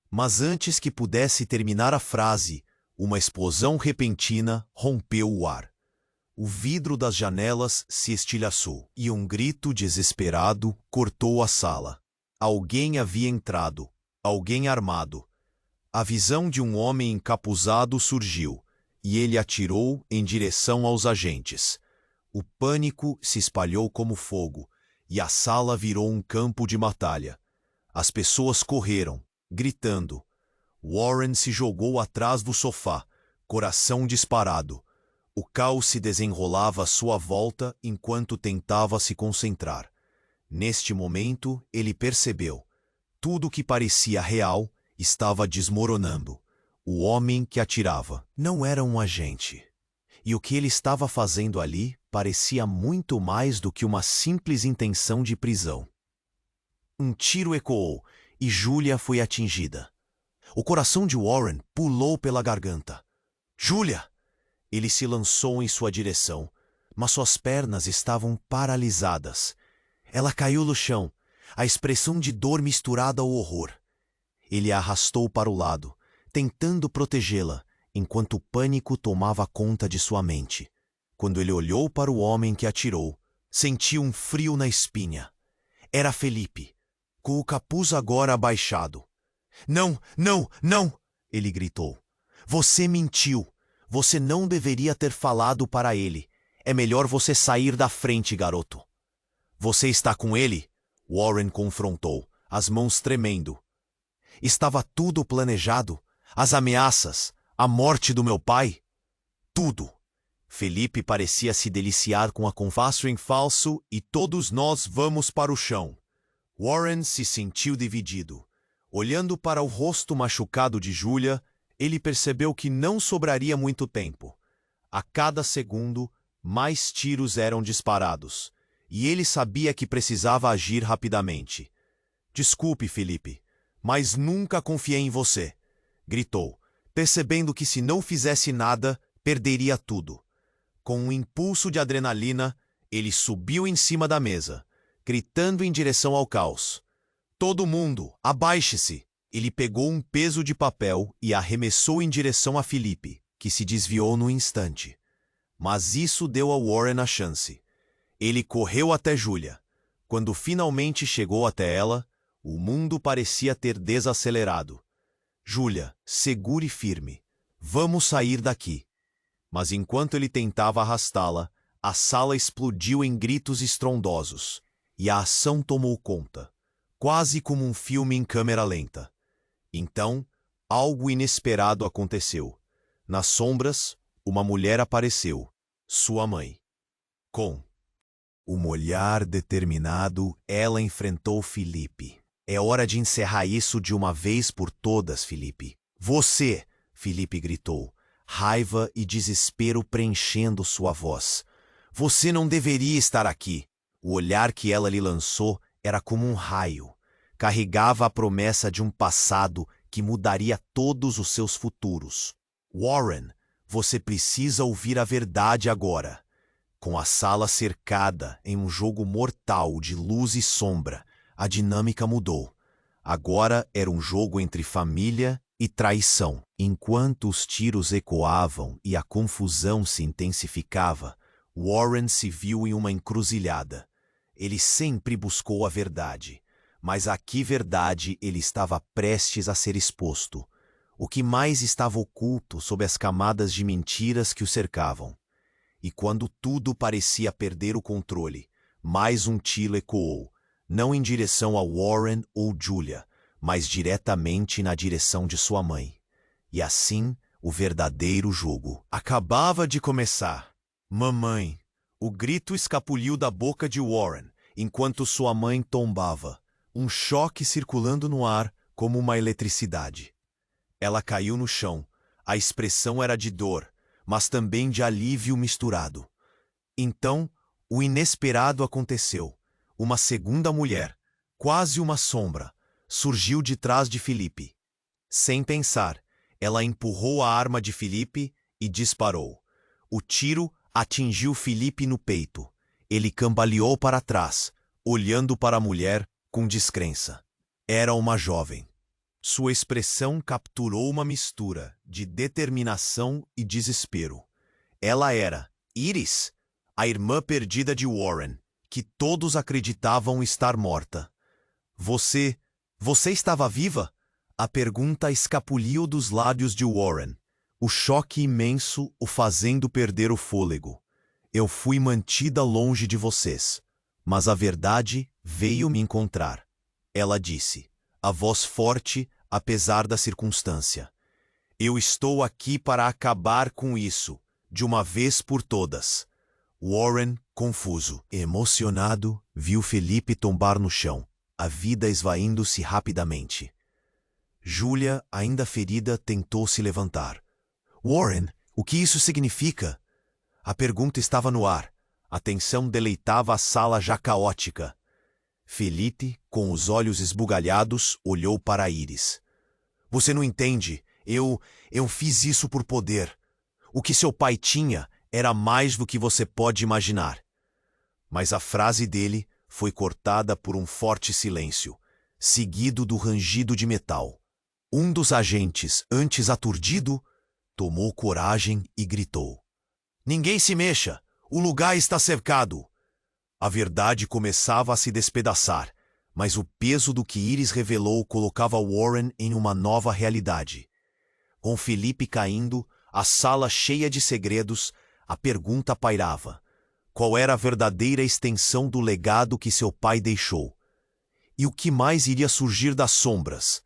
Mas antes que pudesse terminar a frase, uma explosão repentina rompeu o ar. O vidro das janelas se estilhaçou e um grito desesperado cortou a sala. Alguém havia entrado, alguém armado. A visão de um homem encapuzado surgiu, e ele atirou em direção aos agentes. O pânico se espalhou como fogo, e a sala virou um campo de batalha. As pessoas correram, gritando. Warren se jogou atrás do sofá, coração disparado. O caos se desenrolava à sua volta enquanto tentava se concentrar. Neste momento, ele percebeu. Tudo que parecia real estava desmoronando. O homem que atirava não era um agente. E o que ele estava fazendo ali parecia muito mais do que uma simples intenção de prisão. Um tiro ecoou e Julia foi atingida. O coração de Warren pulou pela garganta. Julia! Ele se lançou em sua direção, mas suas pernas estavam paralisadas. Ela caiu no chão, a expressão de dor misturada ao horror. Ele a arrastou para o lado, tentando protegê-la, enquanto o pânico tomava conta de sua mente. Quando ele olhou para o homem que atirou, sentiu um frio na espinha. Era Felipe, com o capuz agora abaixado. Não, não, não! Ele gritou. Você mentiu. Você não deveria ter falado para ele. É melhor você sair da frente, garoto. Você está com ele? Warren confrontou, as mãos tremendo. Estava tudo planejado? As ameaças? A morte do meu pai? Tudo. Felipe parecia se deliciar com a conversa em falso e todos nós vamos para o chão. Warren se sentiu dividido. Olhando para o rosto machucado de Julia, ele percebeu que não sobraria muito tempo. A cada segundo, mais tiros eram disparados, e ele sabia que precisava agir rapidamente. Desculpe, Felipe, mas nunca confiei em você, gritou, percebendo que se não fizesse nada, perderia tudo. Com um impulso de adrenalina, ele subiu em cima da mesa, gritando em direção ao caos. Todo mundo, abaixe-se! Ele pegou um peso de papel e arremessou em direção a Felipe, que se desviou no instante. Mas isso deu a Warren a chance. Ele correu até Julia. Quando finalmente chegou até ela, o mundo parecia ter desacelerado. Julia, segure firme. Vamos sair daqui. Mas enquanto ele tentava arrastá-la, a sala explodiu em gritos estrondosos, e a ação tomou conta, quase como um filme em câmera lenta. Então, algo inesperado aconteceu. Nas sombras, uma mulher apareceu, sua mãe. Com um olhar determinado, ela enfrentou Felipe. É hora de encerrar isso de uma vez por todas, Felipe. Você! Felipe gritou, raiva e desespero preenchendo sua voz. Você não deveria estar aqui. O olhar que ela lhe lançou era como um raio. Carregava a promessa de um passado que mudaria todos os seus futuros. Warren, você precisa ouvir a verdade agora. Com a sala cercada em um jogo mortal de luz e sombra, a dinâmica mudou. Agora era um jogo entre família e traição. Enquanto os tiros ecoavam e a confusão se intensificava, Warren se viu em uma encruzilhada. Ele sempre buscou a verdade. Mas a que verdade ele estava prestes a ser exposto? O que mais estava oculto sob as camadas de mentiras que o cercavam? E quando tudo parecia perder o controle, mais um tiro ecoou, não em direção a Warren ou Julia, mas diretamente na direção de sua mãe. E assim, o verdadeiro jogo acabava de começar. Mamãe! O grito escapuliu da boca de Warren, enquanto sua mãe tombava. Um choque circulando no ar, como uma eletricidade. Ela caiu no chão. A expressão era de dor, mas também de alívio misturado. Então, o inesperado aconteceu. Uma segunda mulher, quase uma sombra, surgiu de trás de Felipe. Sem pensar, ela empurrou a arma de Felipe e disparou. O tiro atingiu Felipe no peito. Ele cambaleou para trás, olhando para a mulher com descrença. Era uma jovem. Sua expressão capturou uma mistura de determinação e desespero. Ela era Iris, a irmã perdida de Warren, que todos acreditavam estar morta. Você estava viva? A pergunta escapuliu dos lábios de Warren. O choque imenso o fazendo perder o fôlego. Eu fui mantida longe de vocês, mas a verdade veio me encontrar. Ela disse, a voz forte, apesar da circunstância. Eu estou aqui para acabar com isso, de uma vez por todas. Warren, confuso e emocionado, viu Felipe tombar no chão, a vida esvaindo-se rapidamente. Julia, ainda ferida, tentou se levantar. Warren, o que isso significa? A pergunta estava no ar. A tensão deleitava a sala já caótica. Felipe, com os olhos esbugalhados, olhou para Iris. Você não entende. Eu fiz isso por poder. O que seu pai tinha era mais do que você pode imaginar. Mas a frase dele foi cortada por um forte silêncio, seguido do rangido de metal. Um dos agentes, antes aturdido, tomou coragem e gritou. Ninguém se mexa! O lugar está cercado! A verdade começava a se despedaçar, mas o peso do que Iris revelou colocava Warren em uma nova realidade. Com Felipe caindo, a sala cheia de segredos, a pergunta pairava. Qual era a verdadeira extensão do legado que seu pai deixou? E o que mais iria surgir das sombras?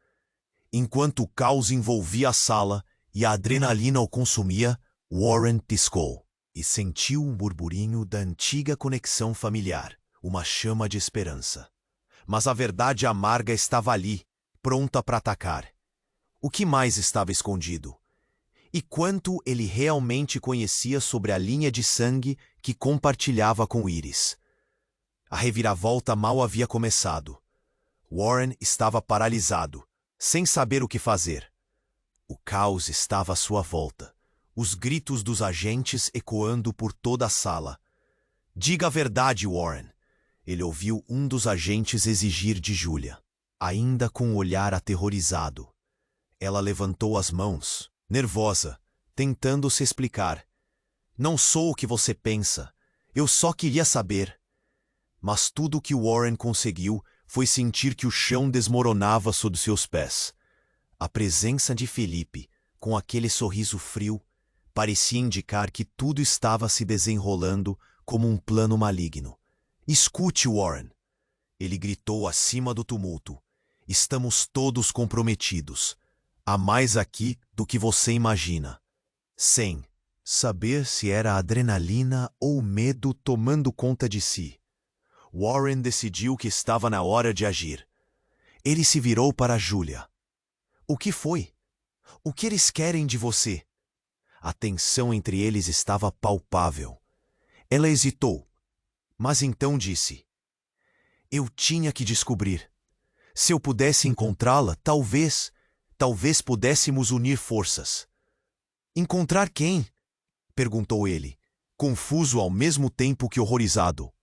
Enquanto o caos envolvia a sala e a adrenalina o consumia, Warren piscou e sentiu um burburinho da antiga conexão familiar, uma chama de esperança. Mas a verdade amarga estava ali, pronta para atacar. O que mais estava escondido? E quanto ele realmente conhecia sobre a linha de sangue que compartilhava com Iris? A reviravolta mal havia começado. Warren estava paralisado, sem saber o que fazer. O caos estava à sua volta, os gritos dos agentes ecoando por toda a sala. Diga a verdade, Warren. Ele ouviu um dos agentes exigir de Julia, ainda com o olhar aterrorizado. Ela levantou as mãos, nervosa, tentando se explicar. Não sou o que você pensa. Eu só queria saber. Mas tudo o que Warren conseguiu foi sentir que o chão desmoronava sob seus pés. A presença de Felipe, com aquele sorriso frio, parecia indicar que tudo estava se desenrolando como um plano maligno. Escute, Warren! Ele gritou acima do tumulto. Estamos todos comprometidos. Há mais aqui do que você imagina. Sem saber se era a adrenalina ou o medo tomando conta de si, Warren decidiu que estava na hora de agir. Ele se virou para Julia. O que foi? O que eles querem de você? A tensão entre eles estava palpável. Ela hesitou, mas então disse: Eu tinha que descobrir. Se eu pudesse encontrá-la, talvez pudéssemos unir forças. Encontrar quem? Perguntou ele, confuso ao mesmo tempo que horrorizado.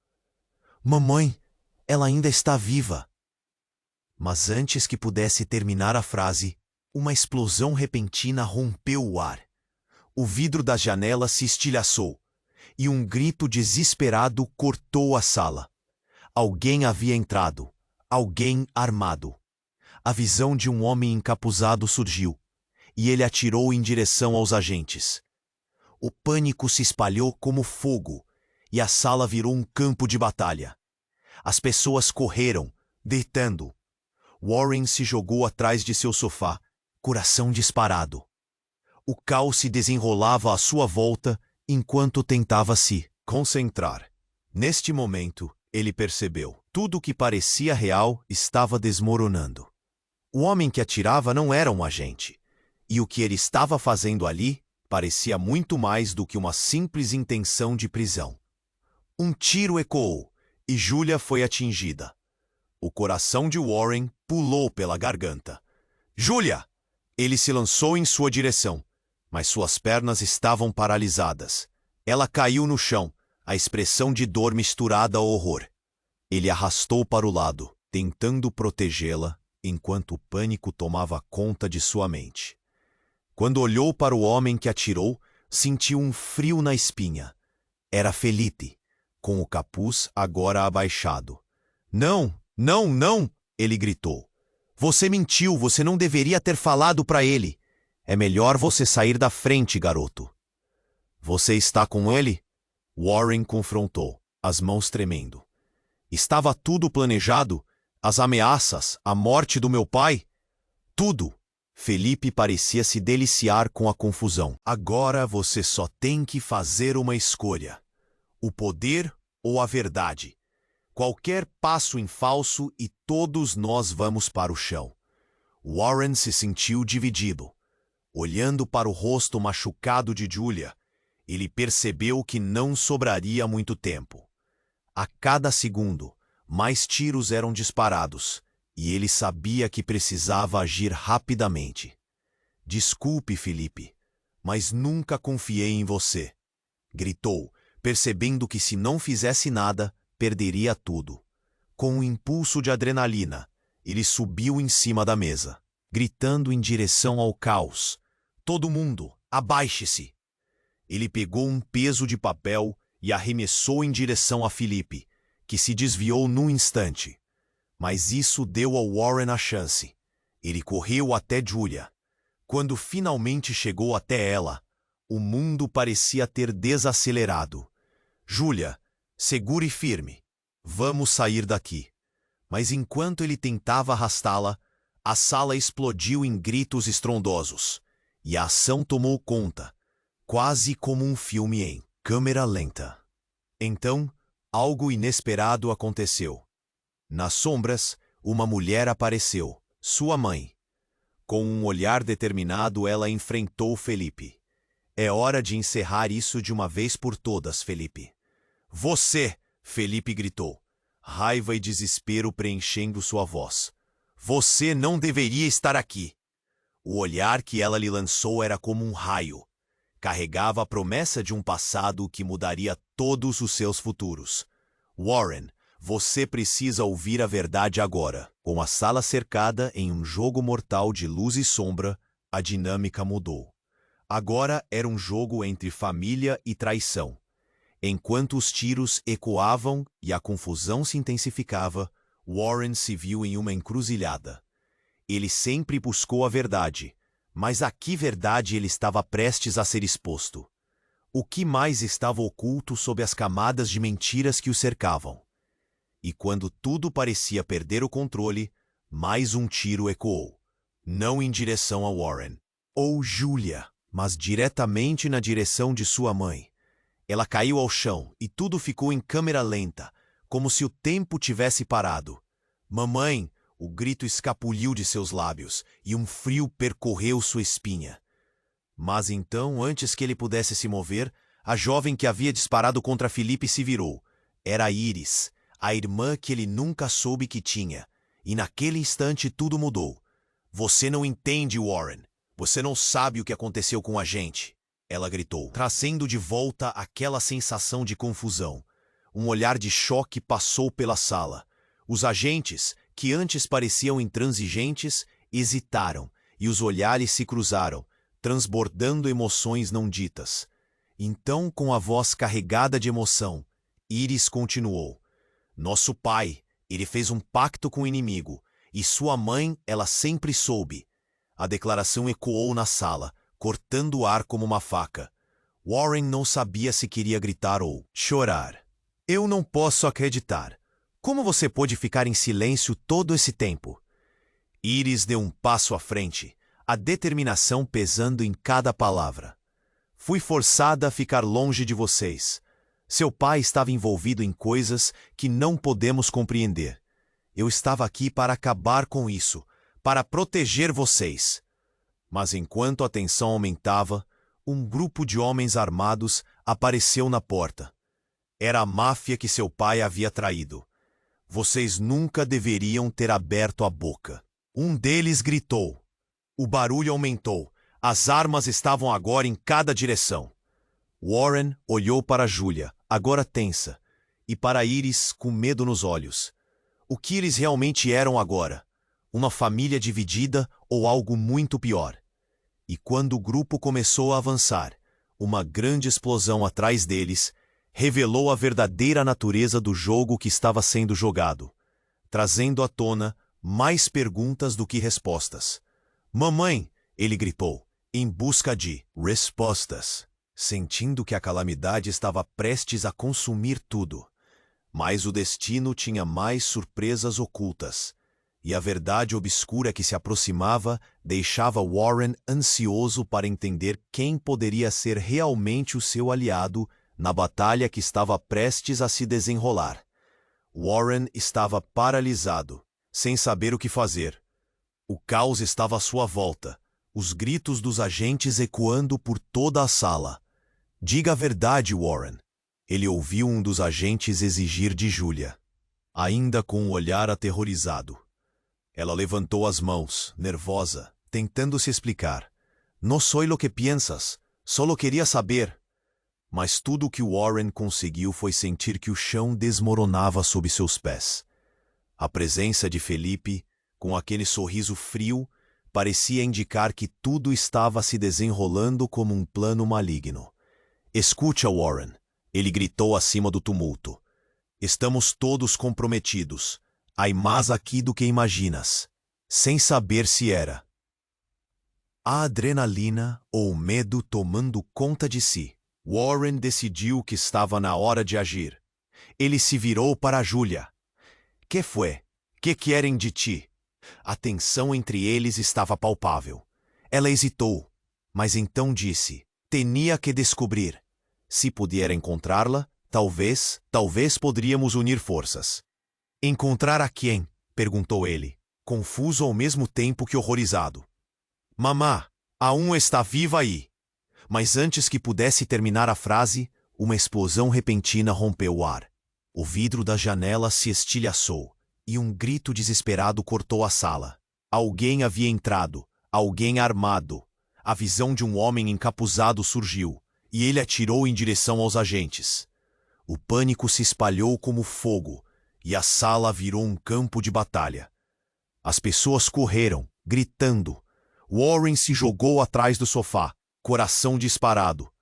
Mamãe, ela ainda está viva. Mas antes que pudesse terminar a frase, uma explosão repentina rompeu o ar. O vidro das janelas se estilhaçou, e um grito desesperado cortou a sala. Alguém havia entrado, alguém armado. A visão de um homem encapuzado surgiu, e ele atirou em direção aos agentes. O pânico se espalhou como fogo, e a sala virou um campo de batalha. As pessoas correram, gritando. Warren se jogou atrás de seu sofá, coração disparado. O caos se desenrolava à sua volta enquanto tentava se concentrar. Neste momento, ele percebeu. Tudo o que parecia real estava desmoronando. O homem que atirava não era um agente, e o que ele estava fazendo ali parecia muito mais do que uma simples intenção de prisão. Um tiro ecoou, e Julia foi atingida. O coração de Warren pulou pela garganta. Julia! Ele se lançou em sua direção, mas suas pernas estavam paralisadas. Ela caiu no chão, a expressão de dor misturada ao horror. Ele arrastou para o lado, tentando protegê-la, enquanto o pânico tomava conta de sua mente. Quando olhou para o homem que atirou, sentiu um frio na espinha. Era Felipe, com o capuz agora abaixado. Não, não, não! Ele gritou. Você mentiu, você não deveria ter falado para ele. É melhor você sair da frente, garoto. Você está com ele? Warren confrontou, as mãos tremendo. Estava tudo planejado? As ameaças, a morte do meu pai? Tudo. Felipe parecia se deliciar com a confusão. Agora você só tem que fazer uma escolha. O poder ou a verdade. Qualquer passo em falso e todos nós vamos para o chão. Warren se sentiu dividido. Olhando para o rosto machucado de Julia, ele percebeu que não sobraria muito tempo. A cada segundo, mais tiros eram disparados, e ele sabia que precisava agir rapidamente. Desculpe, Felipe, mas nunca confiei em você, gritou, percebendo que se não fizesse nada, perderia tudo. Com um impulso de adrenalina, ele subiu em cima da mesa, gritando em direção ao caos. Todo mundo, abaixe-se! Ele pegou um peso de papel e arremessou em direção a Felipe, que se desviou num instante. Mas isso deu ao Warren a chance. Ele correu até Julia. Quando finalmente chegou até ela, o mundo parecia ter desacelerado. Julia, segure firme. Vamos sair daqui. Mas enquanto ele tentava arrastá-la, a sala explodiu em gritos estrondosos. E a ação tomou conta, quase como um filme em câmera lenta. Então, algo inesperado aconteceu. Nas sombras, uma mulher apareceu, sua mãe. Com um olhar determinado, ela enfrentou Felipe. É hora de encerrar isso de uma vez por todas, Felipe. Você! Felipe gritou, raiva e desespero preenchendo sua voz. Você não deveria estar aqui. O olhar que ela lhe lançou era como um raio. Carregava a promessa de um passado que mudaria todos os seus futuros. Warren, você precisa ouvir a verdade agora. Com a sala cercada em um jogo mortal de luz e sombra, a dinâmica mudou. Agora era um jogo entre família e traição. Enquanto os tiros ecoavam e a confusão se intensificava, Warren se viu em uma encruzilhada. Ele sempre buscou a verdade, mas a que verdade ele estava prestes a ser exposto? O que mais estava oculto sob as camadas de mentiras que o cercavam? E quando tudo parecia perder o controle, mais um tiro ecoou. Não em direção a Warren ou Julia, mas diretamente na direção de sua mãe. Ela caiu ao chão e tudo ficou em câmera lenta, como se o tempo tivesse parado. Mamãe! O grito escapuliu de seus lábios e um frio percorreu sua espinha. Mas então, antes que ele pudesse se mover, a jovem que havia disparado contra Felipe se virou. Era Iris, a irmã que ele nunca soube que tinha. E naquele instante tudo mudou. Você não entende, Warren. Você não sabe o que aconteceu com a gente. Ela gritou, trazendo de volta aquela sensação de confusão. Um olhar de choque passou pela sala. Os agentes, que antes pareciam intransigentes, hesitaram, e os olhares se cruzaram, transbordando emoções não ditas. Então, com a voz carregada de emoção, Iris continuou. Nosso pai, ele fez um pacto com o inimigo, e sua mãe, ela sempre soube. A declaração ecoou na sala, cortando o ar como uma faca. Warren não sabia se queria gritar ou chorar. Eu não posso acreditar. Como você pôde ficar em silêncio todo esse tempo? Iris deu um passo à frente, a determinação pesando em cada palavra. Fui forçada a ficar longe de vocês. Seu pai estava envolvido em coisas que não podemos compreender. Eu estava aqui para acabar com isso, para proteger vocês. Mas enquanto a tensão aumentava, um grupo de homens armados apareceu na porta. Era a máfia que seu pai havia traído. Vocês nunca deveriam ter aberto a boca. Um deles gritou. O barulho aumentou. As armas estavam agora em cada direção. Warren olhou para Julia, agora tensa, e para Iris com medo nos olhos. O que eles realmente eram agora? Uma família dividida ou algo muito pior? E quando o grupo começou a avançar, uma grande explosão atrás deles revelou a verdadeira natureza do jogo que estava sendo jogado, trazendo à tona mais perguntas do que respostas. Mamãe, ele gritou, em busca de respostas, sentindo que a calamidade estava prestes a consumir tudo. Mas o destino tinha mais surpresas ocultas, e a verdade obscura que se aproximava deixava Warren ansioso para entender quem poderia ser realmente o seu aliado na batalha que estava prestes a se desenrolar. Warren estava paralisado, sem saber o que fazer. O caos estava à sua volta, os gritos dos agentes ecoando por toda a sala. Diga a verdade, Warren. Ele ouviu um dos agentes exigir de Julia, ainda com um olhar aterrorizado. Ela levantou as mãos, nervosa, tentando se explicar. Não sou lo que piensas, solo queria saber. Mas tudo o que Warren conseguiu foi sentir que o chão desmoronava sob seus pés. A presença de Felipe, com aquele sorriso frio, parecia indicar que tudo estava se desenrolando como um plano maligno. Escute, Warren, ele gritou acima do tumulto. Estamos todos comprometidos. Há mais aqui do que imaginas, sem saber se era a adrenalina ou o medo tomando conta de si. Warren decidiu que estava na hora de agir. Ele se virou para Julia. Que foi? Que querem de ti? A tensão entre eles estava palpável. Ela hesitou, mas então disse, tinha que descobrir. Se puder encontrá-la, talvez poderíamos unir forças. Encontrar a quem? Perguntou ele, confuso ao mesmo tempo que horrorizado. Mamá, a está viva aí. Mas antes que pudesse terminar a frase, uma explosão repentina rompeu o ar. O vidro da janela se estilhaçou, e um grito desesperado cortou a sala. Alguém havia entrado, alguém armado. A visão de um homem encapuzado surgiu, e ele atirou em direção aos agentes. O pânico se espalhou como fogo, e a sala virou um campo de batalha. As pessoas correram, gritando. Warren se jogou atrás do sofá, coração disparado,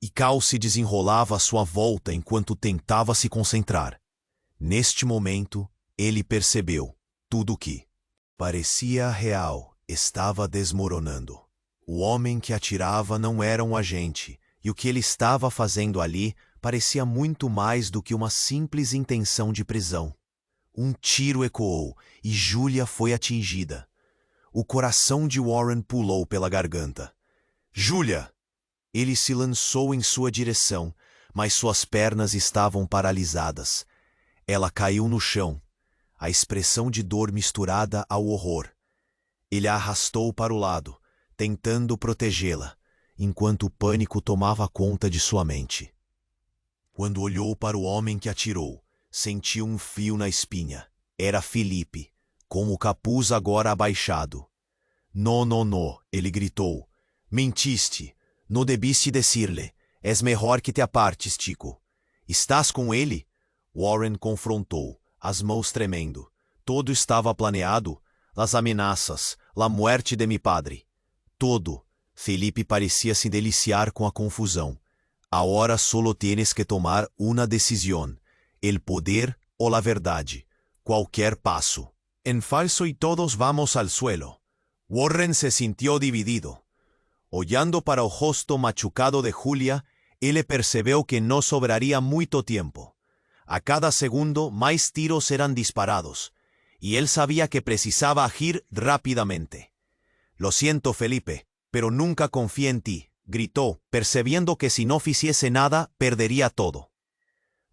e caos se desenrolava à sua volta enquanto tentava se concentrar. Neste momento, ele percebeu tudo o que parecia real estava desmoronando. O homem que atirava não era um agente, e o que ele estava fazendo ali parecia muito mais do que uma simples intenção de prisão. Um tiro ecoou e Julia foi atingida. O coração de Warren pulou pela garganta. Julia! Ele se lançou em sua direção, mas suas pernas estavam paralisadas. Ela caiu no chão, a expressão de dor misturada ao horror. Ele a arrastou para o lado, tentando protegê-la, enquanto o pânico tomava conta de sua mente. Quando olhou para o homem que atirou, sentiu um frio na espinha. Era Felipe, com o capuz agora abaixado. No, ele gritou. Mentiste. No debiste decir-lhe. És melhor que te apartes, Chico. Estás com ele? Warren confrontou, as mãos tremendo. Todo estava planeado. Las amenazas, la muerte de mi padre. Todo. Felipe parecia se deliciar com a confusão. Ahora solo tienes que tomar una decisión. El poder o la verdade. Cualquier paso. En falso y todos vamos al suelo. Warren se sintió dividido. Hollando para o rosto machucado de Julia, ele percebeu que no sobraría muito tiempo. A cada segundo, más tiros eran disparados, y él sabía que precisaba agir rápidamente. Lo siento, Felipe, pero nunca confié en ti, gritó, percibiendo que si no hiciese nada, perdería todo.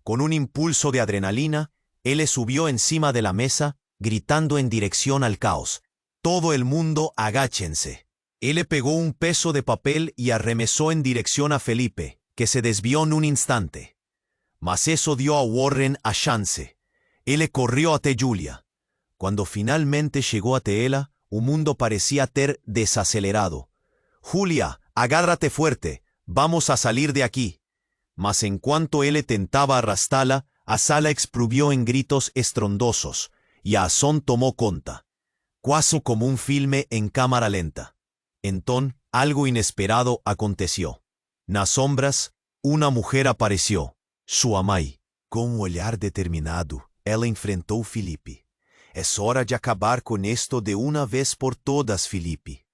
Con un impulso de adrenalina, él subió encima de la mesa, gritando en dirección al caos. Todo el mundo agáchense. Ele pegó un peso de papel y arremesó en dirección a Felipe, que se desvió en un instante. Mas eso dio a Warren a chance. Ele corrió ante Julia. Cuando finalmente llegó ante ella, o mundo parecía ter desacelerado. «Julia, agárrate fuerte, vamos a salir de aquí». Mas en cuanto él tentaba arrastrarla, a sala explodió en gritos estrondosos, y a Son tomó conta. Cuasi como un filme en cámara lenta. Entonces, algo inesperado aconteció. Nas sombras, una mujer apareció, su amai. Com um olhar determinado, ela enfrentou Felipe. «Es hora de acabar con esto de una vez por todas, Felipe».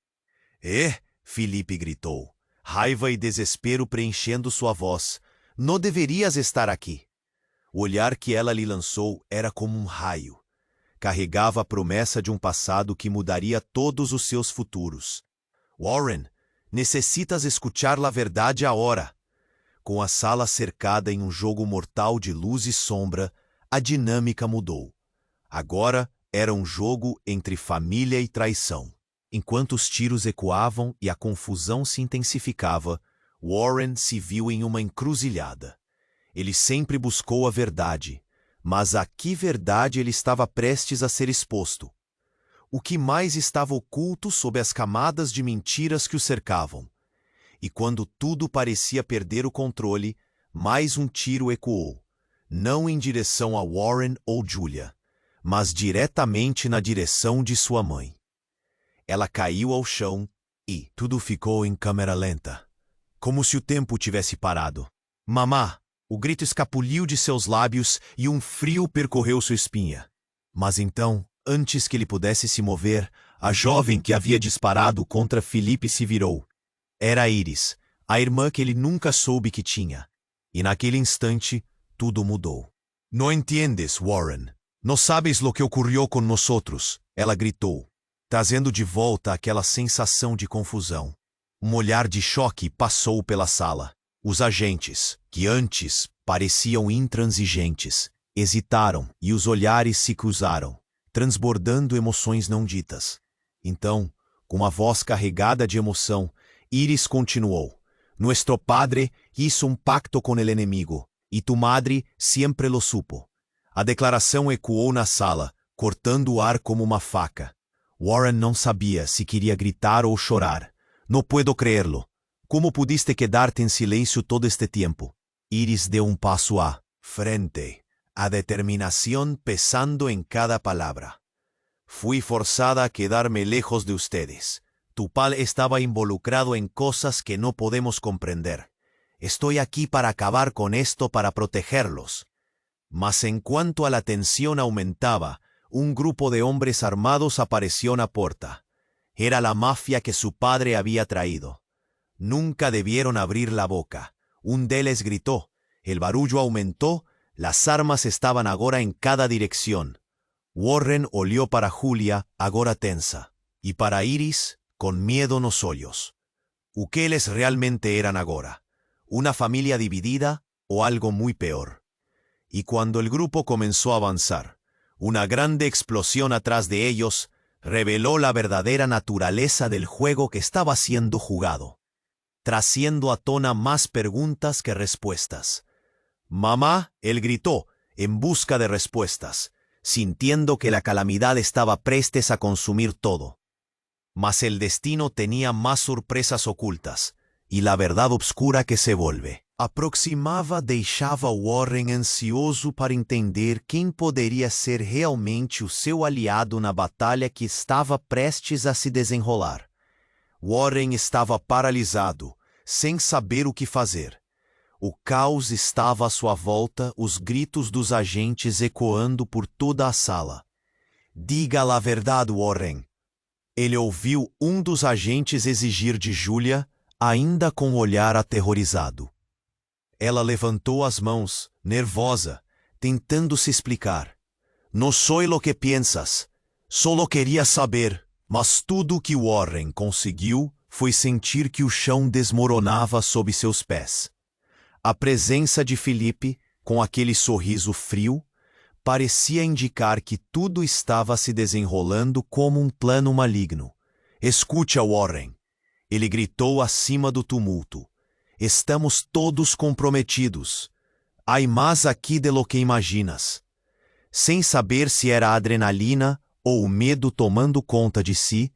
Felipe gritou, raiva e desespero preenchendo sua voz. «No deverías estar aqui». O olhar que ela lhe lançou era como um raio. Carregava a promessa de um passado que mudaria todos os seus futuros. «Warren, necessitas escuchar a verdade agora». Com a sala cercada em um jogo mortal de luz e sombra, a dinâmica mudou. Agora era um jogo entre família e traição. Enquanto os tiros ecoavam e a confusão se intensificava, Warren se viu em uma encruzilhada. Ele sempre buscou a verdade, mas a que verdade ele estava prestes a ser exposto? O que mais estava oculto sob as camadas de mentiras que o cercavam? E quando tudo parecia perder o controle, mais um tiro ecoou, não em direção a Warren ou Julia, mas diretamente na direção de sua mãe. Ela caiu ao chão e tudo ficou em câmera lenta, como se o tempo tivesse parado. «Mamá!» O grito escapuliu de seus lábios e um frio percorreu sua espinha. Mas então, antes que ele pudesse se mover, a jovem que havia disparado contra Felipe se virou. Era Iris, a irmã que ele nunca soube que tinha. E naquele instante, tudo mudou. «No entiendes, Warren. No sabes lo que ocorreu com nosotros», ela gritou, trazendo de volta aquela sensação de confusão. Um olhar de choque passou pela sala. Os agentes, que antes pareciam intransigentes, hesitaram e os olhares se cruzaram, transbordando emoções não ditas. Então, com a voz carregada de emoção, Iris continuou: «Nuestro padre hizo un pacto con el enemigo, y tu madre siempre lo supo». A declaração ecoou na sala, cortando o ar como uma faca. Warren não sabia se queria gritar ou chorar. «No puedo creerlo. Como pudiste quedarte en silencio todo este tiempo?» Iris deu un paso a frente, a determinación pesando en cada palabra. «Fui forzada a quedarme lejos de ustedes. Tu padre estaba involucrado en cosas que no podemos comprender. Estoy aquí para acabar con esto, para protegerlos». Mas en cuanto a la tensión aumentaba, un grupo de hombres armados apareció en la puerta. Era la mafia que su padre había traído. Nunca debieron abrir la boca. Un deles gritó. El barullo aumentó. Las armas estaban agora en cada dirección. Warren olió para Julia, agora tensa, y para Iris, con miedo nos olhos. ¿O que eles realmente eran agora? ¿Una familia dividida o algo muy peor? Y cuando el grupo comenzó a avanzar, una grande explosión atrás de ellos reveló la verdadera naturaleza del juego que estaba siendo jugado, trayendo a tona más preguntas que respuestas. «Mamá», él gritó, en busca de respuestas, sintiendo que la calamidad estaba prestes a consumir todo. Mas el destino tenía más sorpresas ocultas, y la verdad obscura que se vuelve aproximava deixava Warren ansioso para entender quem poderia ser realmente o seu aliado na batalha que estava prestes a se desenrolar. Warren estava paralisado, sem saber o que fazer. O caos estava à sua volta, os gritos dos agentes ecoando por toda a sala. «Diga a verdade, Warren». Ele ouviu um dos agentes exigir de Julia, ainda com o olhar aterrorizado. Ela levantou as mãos, nervosa, tentando se explicar. «No soy lo que piensas. Solo queria saber». Mas tudo o que Warren conseguiu foi sentir que o chão desmoronava sob seus pés. A presença de Felipe, com aquele sorriso frio, parecia indicar que tudo estava se desenrolando como um plano maligno. Escute, Warren, ele gritou acima do tumulto. Estamos todos comprometidos. Há mais aqui de lo que imaginas. Sem saber se era a adrenalina ou o medo tomando conta de si,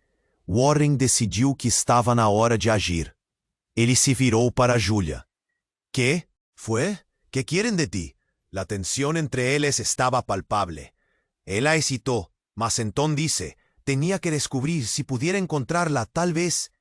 Warren decidiu que estava na hora de agir. Ele se virou para Julia. ¿Qué? ¿Fue? ¿Qué quieren de ti? La tensión entre ellos estaba palpable. Ella hesitó, mas entonces dice, tenía que descubrir si pudiera encontrarla, tal vez,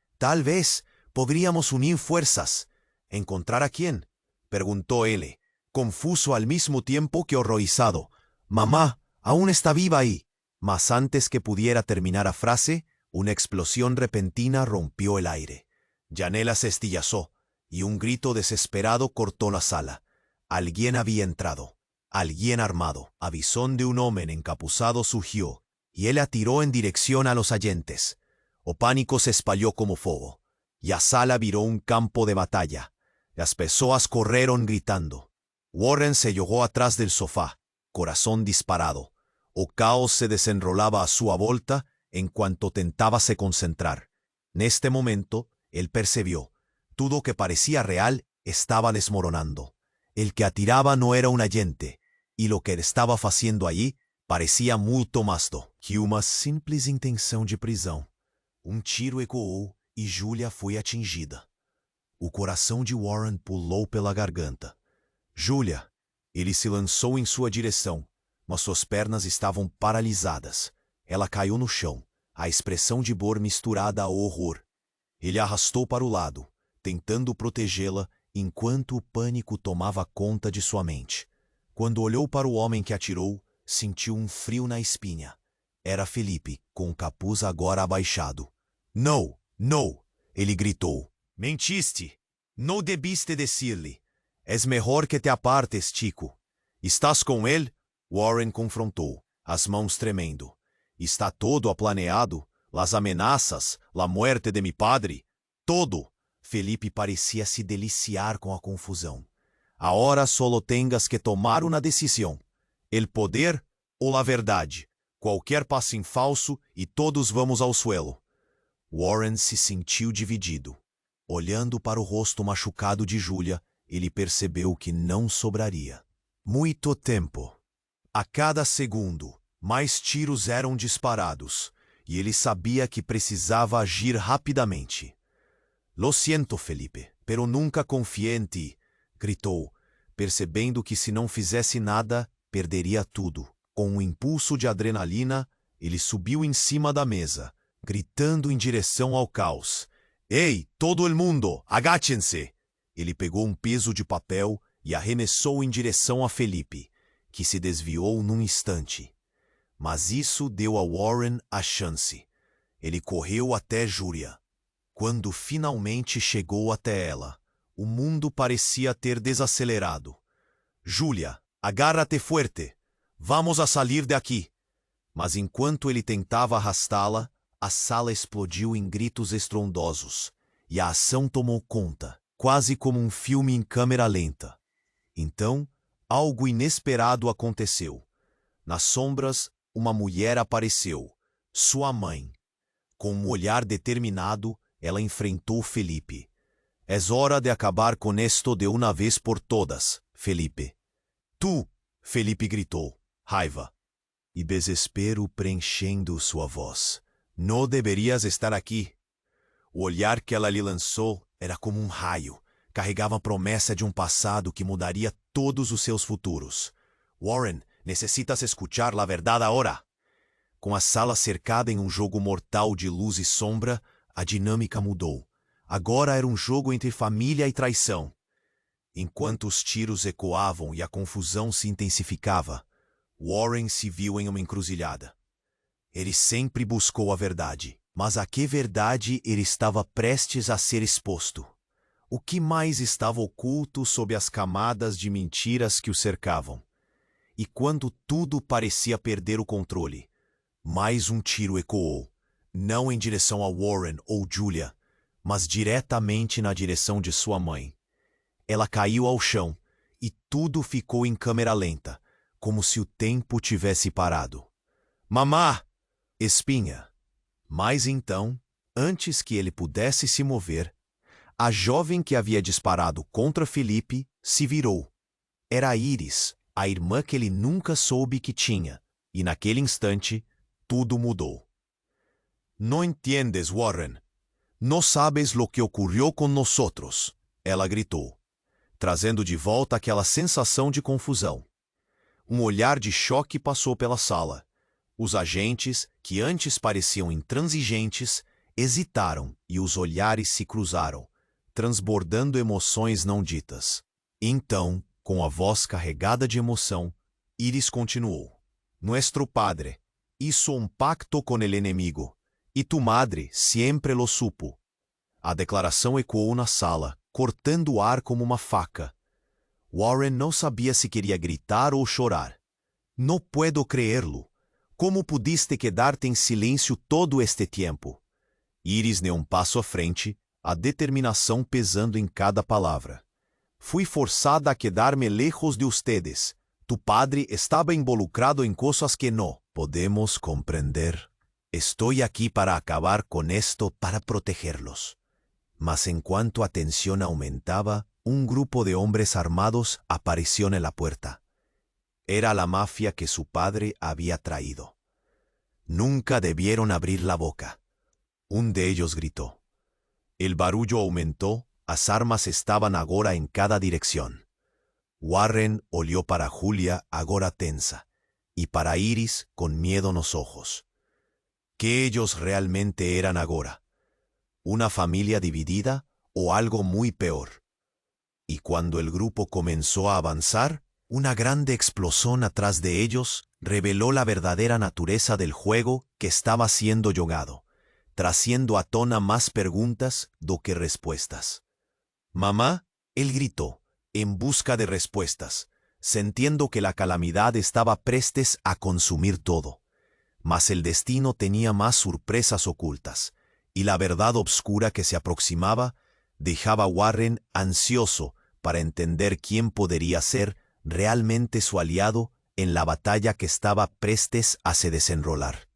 podríamos unir fuerzas. ¿Encontrar a quién? Preguntó él, confuso al mismo tiempo que horrorizado. Mamá, aún está viva ahí. Mas antes que pudiera terminar la frase, una explosión repentina rompió el aire. Janela se estillazó, y un grito desesperado cortó la sala. Alguien había entrado. Alguien armado, a visón de un hombre encapuzado surgió, y él atiró en dirección a los agentes. O pánico se espalló como fuego, y a sala viró un campo de batalla. Las personas corrieron gritando. Warren se yogó atrás del sofá, corazón disparado. O caos se desenrolaba a su volta en cuanto tentaba se concentrar. En este momento, él percibió. Todo que parecía real estaba desmoronando. El que atiraba no era un agente, y lo que él estaba haciendo allí parecía muito más que uma simples intenção de prisão. Um tiro ecoou e Julia foi atingida. O coração de Warren pulou pela garganta. Julia! Ele se lançou em sua direção, mas suas pernas estavam paralisadas. Ela caiu no chão, a expressão de dor misturada a horror. Ele a arrastou para o lado, tentando protegê-la enquanto o pânico tomava conta de sua mente. Quando olhou para o homem que atirou, sentiu um frio na espinha. Era Felipe, com o capuz agora abaixado. Não, não! Ele gritou. Mentiste! Não debiste decir-lhe. És melhor que te apartes, Chico. Estás com ele? Warren confrontou, as mãos tremendo. Está todo aplaneado? Las amenazas, la muerte de mi padre? Todo! Felipe parecia se deliciar com a confusão. Agora solo tengas que tomar uma decisão. El poder ou a verdade. Qualquer passo em falso e todos vamos ao suelo. Warren se sentiu dividido. Olhando para o rosto machucado de Julia, ele percebeu que não sobraria. Muito tempo. A cada segundo, mais tiros eram disparados, e ele sabia que precisava agir rapidamente. Lo siento, Felipe, pero nunca confié en ti, gritou, percebendo que se não fizesse nada, perderia tudo. Com um impulso de adrenalina, ele subiu em cima da mesa, gritando em direção ao caos. Ei, todo el mundo, agáchense! Ele pegou um peso de papel e arremessou em direção a Felipe, que se desviou num instante. Mas isso deu a Warren a chance. Ele correu até Julia. Quando finalmente chegou até ela, o mundo parecia ter desacelerado. Julia, agárrate fuerte. Vamos a salir de aqui. Mas enquanto ele tentava arrastá-la, a sala explodiu em gritos estrondosos, e a ação tomou conta, quase como um filme em câmera lenta. Então, algo inesperado aconteceu. Nas sombras, uma mulher apareceu, sua mãe. Com um olhar determinado, ela enfrentou Felipe. Es hora de acabar com esto de uma vez por todas, Felipe. Tu, Felipe gritou, raiva e desespero preenchendo sua voz. Não deverias estar aqui. O olhar que ela lhe lançou era como um raio. Carregava a promessa de um passado que mudaria todos os seus futuros. Warren, necessitas escuchar la verdade agora. Com a sala cercada em um jogo mortal de luz e sombra, a dinâmica mudou. Agora era um jogo entre família e traição. Enquanto os tiros ecoavam e a confusão se intensificava, Warren se viu em uma encruzilhada. Ele sempre buscou a verdade, mas a que verdade ele estava prestes a ser exposto? O que mais estava oculto sob as camadas de mentiras que o cercavam? E quando tudo parecia perder o controle, mais um tiro ecoou, não em direção a Warren ou Julia, mas diretamente na direção de sua mãe. Ela caiu ao chão, e tudo ficou em câmera lenta, como se o tempo tivesse parado. Mamá! Espinha! Mas então, antes que ele pudesse se mover, a jovem que havia disparado contra Felipe se virou. Era Iris, a irmã que ele nunca soube que tinha, e naquele instante, tudo mudou. «No entiendes, Warren. No sabes lo que ocurrió con nosotros», ela gritou, trazendo de volta aquela sensação de confusão. Um olhar de choque passou pela sala. Os agentes, que antes pareciam intransigentes, hesitaram e os olhares se cruzaram, transbordando emoções não ditas. Então, com a voz carregada de emoção, Iris continuou. «Nuestro padre hizo un pacto con el enemigo, y tu madre siempre lo supo». A declaração ecoou na sala, cortando o ar como uma faca. Warren não sabia se queria gritar ou chorar. «No puedo creerlo. Como pudiste quedarte em silêncio todo este tempo?» Iris deu um passo à frente, a determinação pesando em cada palavra. «Fui forzada a quedar-me lejos de ustedes. Tu padre estaba involucrado en cosas que no podemos comprender. Estoy aquí para acabar con esto para protegerlos». Mas en cuanto a tensión aumentaba, un grupo de hombres armados apareció en la puerta. Era la mafia que su padre había traído. Nunca debieron abrir la boca. Un de ellos gritó. El barullo aumentó, las armas estaban agora en cada dirección. Warren olió para Julia agora tensa, y para Iris con miedo en los ojos. ¿Qué ellos realmente eran agora? ¿Una familia dividida o algo muy peor? Y cuando el grupo comenzó a avanzar, una grande explosión atrás de ellos reveló la verdadera naturaleza del juego que estaba siendo jugado, trayendo a tona más preguntas do que respuestas. «Mamá», él gritó, en busca de respuestas, sintiendo que la calamidad estaba prestes a consumir todo. Mas el destino tenía más sorpresas ocultas, y la verdad obscura que se aproximaba dejaba a Warren ansioso para entender quién podría ser realmente su aliado en la batalla que estaba prestes a se desenrolar.